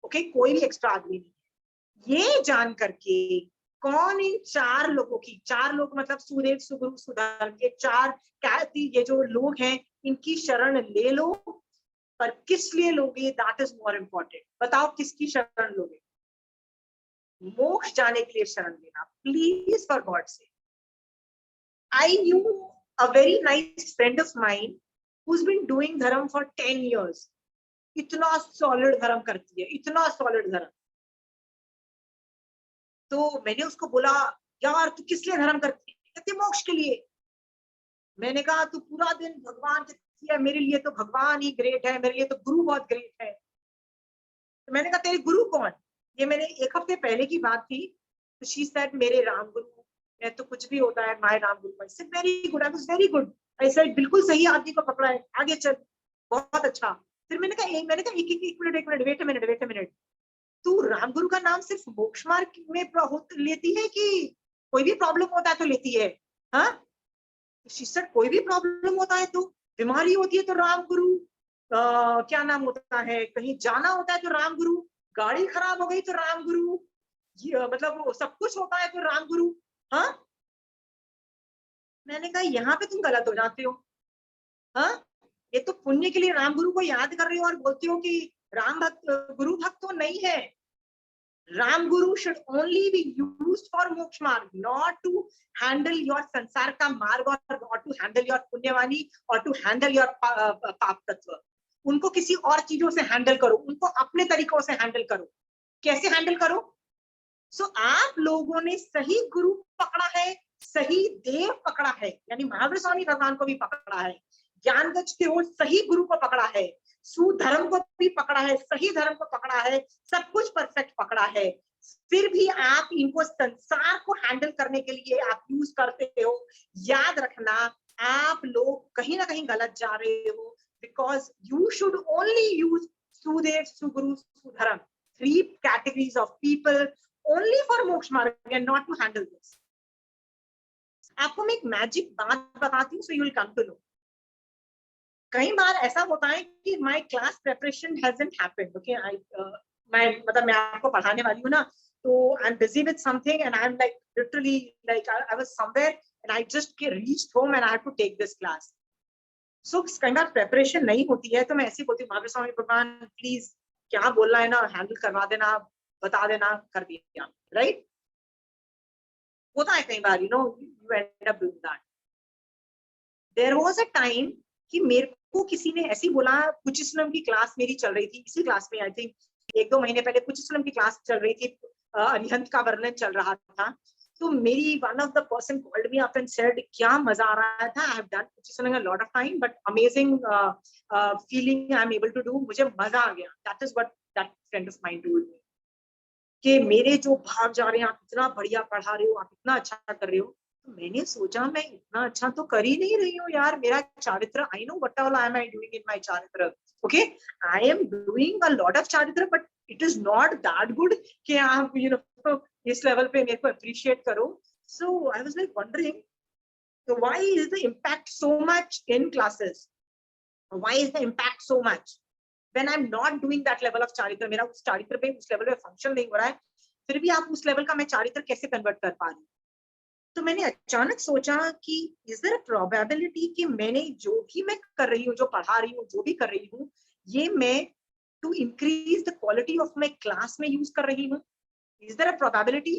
ओके, कोई भी एक्स्ट्रा आदमी नहीं है. ये जान करके कौन इन 4 लोगों की, 4 लोग मतलब सुदेव, सुगुरु, सुधर्म, ये 4 ये जो लोग हैं, इनकी शरण ले लो. पर किस लिए लोगे? That is more important. बताओ किसकी शरण लोगे? मोक्ष जाने के लिए शरण लेना, प्लीज, फॉर गॉड से. I knew a very nice friend of mine who's been doing धर्म for 10 years. इतना सॉलिड धर्म करती है, इतना सॉलिड धर्म. तो मैंने उसको बोला, यार तू किस लिए धर्म करती है? कहती मोक्ष के लिए. मैंने कहा तू पूरा दिन भगवान के है, मेरे लिए तो भगवान ही ग्रेट है, मेरे लिए तो गुरु बहुत ग्रेट है. तो मैंने कहा तेरे गुरु कौन? ये मैंने 1 हफ्ते पहले की बात थी. तो शी सेड मेरे राम गुरु, मैं तो कुछ भी होता है my Ram Guru, I said very good, I was very good, I said बिल्कुल सही आदमी को पकड़ा है, आगे चल, बहुत अच्छा। फिर मैंने कहा एक मिनट वेट अ मिनट, तू राम गुरु का नाम सिर्फ मोक्ष मार्ग में लेती है कि कोई भी प्रॉब्लम होता है तो लेती है? हाँ, शी सेड कोई भी प्रॉब्लम होता है तो, बीमारी होती है तो राम गुरु, क्या नाम होता है, कहीं जाना होता है तो राम गुरु, गाड़ी खराब हो गई तो राम गुरु, मतलब वो सब कुछ होता है तो राम गुरु। हाँ, मैंने कहा यहाँ पे तुम गलत हो जाते हो। हाँ, ये तो पुण्य के लिए राम गुरु को याद कर रही हो और बोलती हो कि राम भक्त गुरु भक्त तो नहीं है। राम गुरु should only be used for मोक्ष मार्ग, not to handle your संसार का मार्ग, और to handle your पुण्यवाणी, और to handle your पाप तत्व। उनको किसी और चीजों से हैंडल करो, उनको अपने तरीकों से हैंडल करो। कैसे हैंडल करो? सो आप लोगों ने सही गुरु पकड़ा है, सही देव पकड़ा है, यानी महावीर स्वामी भगवान को भी पकड़ा है, ज्ञान गज के वो सही गुरु को पकड़ा है, सुधर्म को भी पकड़ा है, सही धर्म को पकड़ा है, सब कुछ परफेक्ट पकड़ा है, फिर भी आप इनको संसार को हैंडल करने के लिए आप यूज करते हो। याद रखना, आप लोग कहीं ना कहीं गलत जा रहे हो, because you should only use sudev, suguru, sudharm, 3 categories of people only for मोक्ष मार्ग and not to handle this। आपको मैं एक मैजिक बात बताती हूँ, so you will come to know। कई बार ऐसा होता है कि my class preparation hasn't happened, okay, मैं आपको पढ़ाने वाली हूँ ना, तो I'm busy with something and I'm like literally like I was somewhere and I just reached home and I had to take this class। So कई बार preparation नहीं होती है तो मैं ऐसी बोलती हूँ, महावीर स्वामी भगवान प्लीज क्या बोलना है ना हैंडल करवा देना, बता देना, कर दिया, राइट? होता है कई बार, you end up doing that। There was a time कि मेरे को किसी ने ऐसी बोला, कुचिस्लम की क्लास मेरी चल रही थी, इसी क्लास में आई थिंक 1-2 महीने पहले कुचिस्लम की क्लास चल रही थी, अरिहंत का वर्णन चल रहा था, तो मेरी one of the person called me up and said क्या मजा आ रहा था, आई हैव डन कुचिस्लम a lot of time but amazing feeling I am able to do, मुझे मजा आ गया। That is what that friend of mine told me, कि मेरे जो भाग जा रहे हैं, आप इतना बढ़िया पढ़ा रहे हो, आप इतना अच्छा कर रहे हो। तो मैंने सोचा मैं इतना अच्छा तो कर ही नहीं रही हूँ यार, मेरा चारित्र, I know what all I am doing in my charitra, okay, I am doing a lot of charitra but it is not that good कि आप इस लेवल पे मेरे को अप्रिशिएट करो। So I was like wondering, so why is the impact so much in classes, why is the impact so much when I'm not doing that level of charitra, मेरा उस चारित्र पे उस लेवल पे फंक्शन नहीं हो रहा है, फिर भी आप उस लेवल का मैं चारित्र कैसे कन्वर्ट कर पा रही हूँ? तो मैंने अचानक सोचा कि इज देयर अ प्रोबेबिलिटी कि मैंने जो भी मैं कर रही हूँ, जो पढ़ा रही हूँ, जो भी कर रही हूँ, ये मैं to increase the quality of my class में यूज कर रही हूँ? Is there a probability?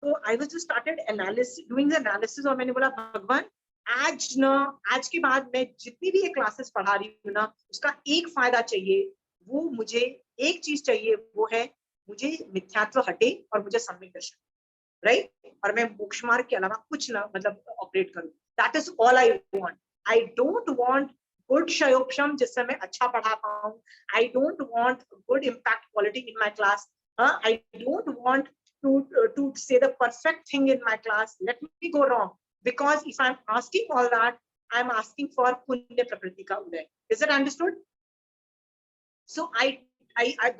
तो I was just started analysis, doing the analysis, और मैंने बोला भगवान आज के बाद मैं जितनी भी ये क्लासेस पढ़ा रही हूँ ना, उसका एक फायदा चाहिए, वो मुझे एक चीज चाहिए, वो है मुझे मिथ्यात्व हटे और मुझे सम्यक दर्शन, राइट? और मैं मोक्ष मार्ग के अलावा कुछ ना मतलब ऑपरेट करूं। That is all I want. I don't want good शयोपशम जिससे मैं अच्छा पढ़ा पाऊं। I don't want good impact quality in my class. I don't want to say the perfect thing in my class. Let me go wrong, because if I'm asking all that, I'm asking for punya prakriti ka uday. Is it understood? So I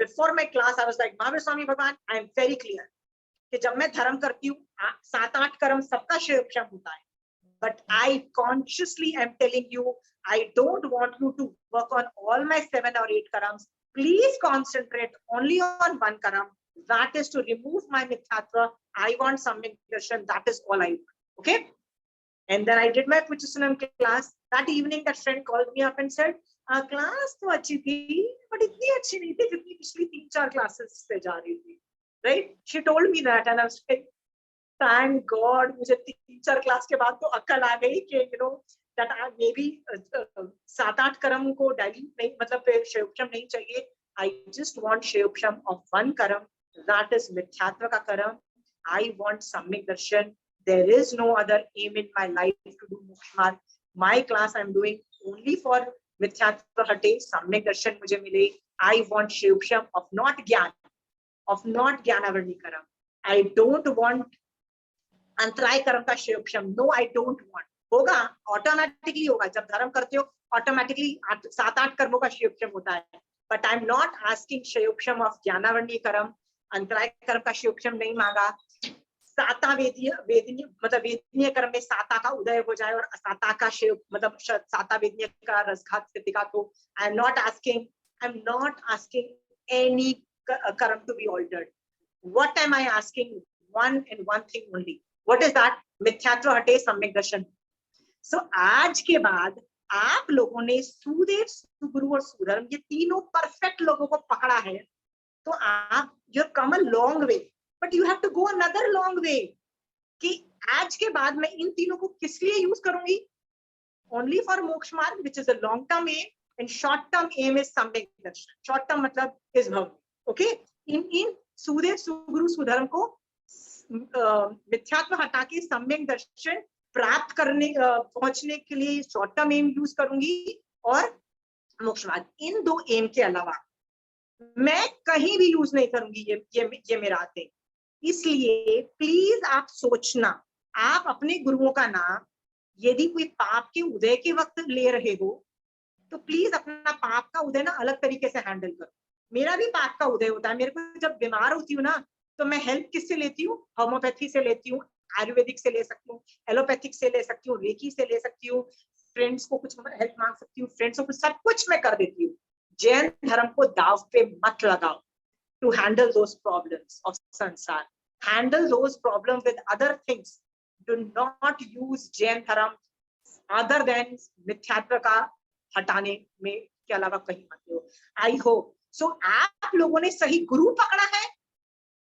before my class I was like, Mahavir Swami Bhagwan, I am very clear कि जब मैं धर्म करती हूँ 7-8 कर्म सबका शयोपशम होता है, but I consciously am telling you, I don't want you to work on all my 7 or 8 karams. Please concentrate only on one karam. That is to remove my mithyatva. I want samyak darshan. That is all I want. Okay? And then I did my Puchusanam class. That evening, that friend called me up and said, class तो अच्छी थी, but इतनी अच्छी नहीं थी जितनी पिछली 3-4 classes से जा रही थी. Right? She told me that, and I was like, thank God, मुझे 3-4 क्लास के बाद तो अक्ल आ गई कि that I maybe 7-8 कर्म को डाइल्यूट नहीं, मतलब शयोपशम नहीं चाहिए. I just want शयोपशम of one karam. That is mithyatva ka karam. I want samyak darshan. There is no other aim in my life to do moksha marg. My class I am doing only for mithyatva hate, samyak darshan mujhe mile. I want shayupsham of not gyan, of not gyanavarni karam. I don't want अंतराय कर्म का क्षयोक्षम, नो आई डोंट वांट, होगा ऑटोमेटिकली होगा, जब धर्म करते हो ऑटोमेटिकली 7-8 कर्मों का क्षयोक्षम होता है, but I am not asking kshayoksham of gyanavarniya karma, antaray कर्म का क्षयोक्षम नहीं मांगा। साता वेदनीय मतलब वेदनीय कर्म में साता का उदय हो जाए और असाता का क्षय मतलब साता वेदनीय का रसघात स्थितिघात हो, I am not asking any karma to be altered. What am I asking? One and one thing only. What is that? मिथ्यात्व हटे, सम्यक दर्शन। So आज के बाद आप लोगों ने सुदेव, सुगुरु और सुधर्म ये तीनों परफेक्ट लोगों को पकड़ा है, तो आप you have come a long way, but you have to go another long way। कि आज के बाद मैं इन तीनों को किस लिए यूज करूंगी? Only for मोक्ष मार्ग, which is a long term aim, and short term aim is सम्यक दर्शन। शॉर्ट टर्म मतलब इस भव, ओके। इन सुदेव, सुगुरु, सुधर्म को मिथ्यात्व हटा के सम्यक दर्शन प्राप्त करने पहुंचने के लिए शॉर्ट टर्म एम यूज करूंगी, और मोक्ष मार्ग, इन दो एम के अलावा मैं कहीं भी यूज नहीं करूंगी ये मेरा आते। इसलिए प्लीज आप सोचना, आप अपने गुरुओं का नाम यदि कोई पाप के उदय के वक्त ले रहे हो तो प्लीज अपना पाप का उदय ना अलग तरीके से हैंडल करो। मेरा भी पाप का उदय होता है, मेरे को जब बीमार होती हूँ ना तो मैं हेल्प किससे लेती हूँ? होम्योपैथी से लेती हूँ, आयुर्वेदिक से ले सकती हूँ, एलोपैथिक से ले सकती हूँ, रेकी से ले सकती हूँ, फ्रेंड्स को कुछ हेल्प मांग सकती हूँ, फ्रेंड्स को सब कुछ मैं कर देती हूँ। जैन धर्म को दाव पे मत लगाओ to handle those problems of sansar. Handle those problem with other things, do not use Jain dharma other then मिथ्यात्व का हटाने में के अलावा कहीं मत हो। आई होप सो आप लोगों ने सही गुरु पकड़ा है,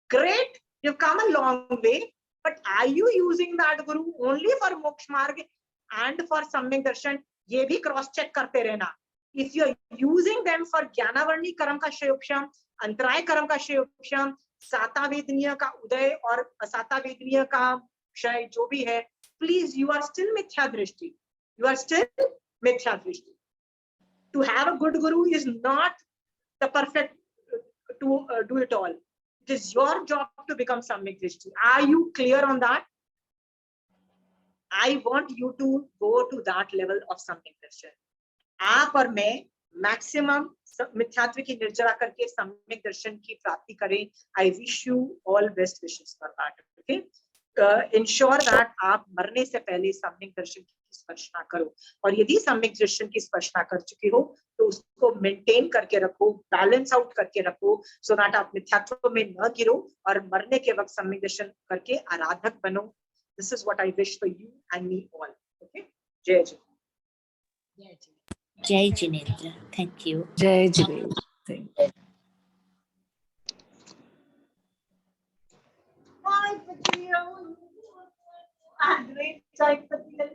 great, you come a long way, but are you using that guru only for moksha marg and for सम्यक दर्शन? ये भी क्रॉस चेक करते रहना। If you are using them for gyanavarni karma का क्षयोक्षम, अंतराय कर्म का क्षयोक्षम, साता वेदनीय का उदय और असाता वेदनीय का क्षय जो भी है, प्लीज यू आर स्टिल मिथ्या दृष्टि, you are still mithya drishti. To have a good guru is not the perfect to do it all. It is your job to become samyak drishti. Are you clear on that? I want you to go to that level of samyak darshan. आप और मैं मैक्सिमम मिथ्यात्व की निर्जरा करके सम्यक दर्शन की प्राप्ति करें। I wish you all best wishes for that. Okay? Ensure that आप मरने से पहले सम्यक दर्शन की स्पर्शना करो, और यदि सम्यक दर्शन की स्पर्शना कर चुके हो तो उसको मेंटेन करके रखो, बैलेंस आउट करके रखो, सो दैट आप मिथ्यात्व में न गिरो और मरने के वक्त सम्यक दर्शन करके आराधक बनो। This is what I wish for you and me all. Okay, जय जिनेन्द्र। जय जिनेन्द्र, थैंक यू। जय Jinendra. Great time for the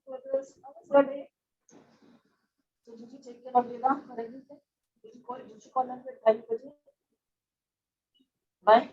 photos. So did you take care of Lila for everything? Did you call her? Bye.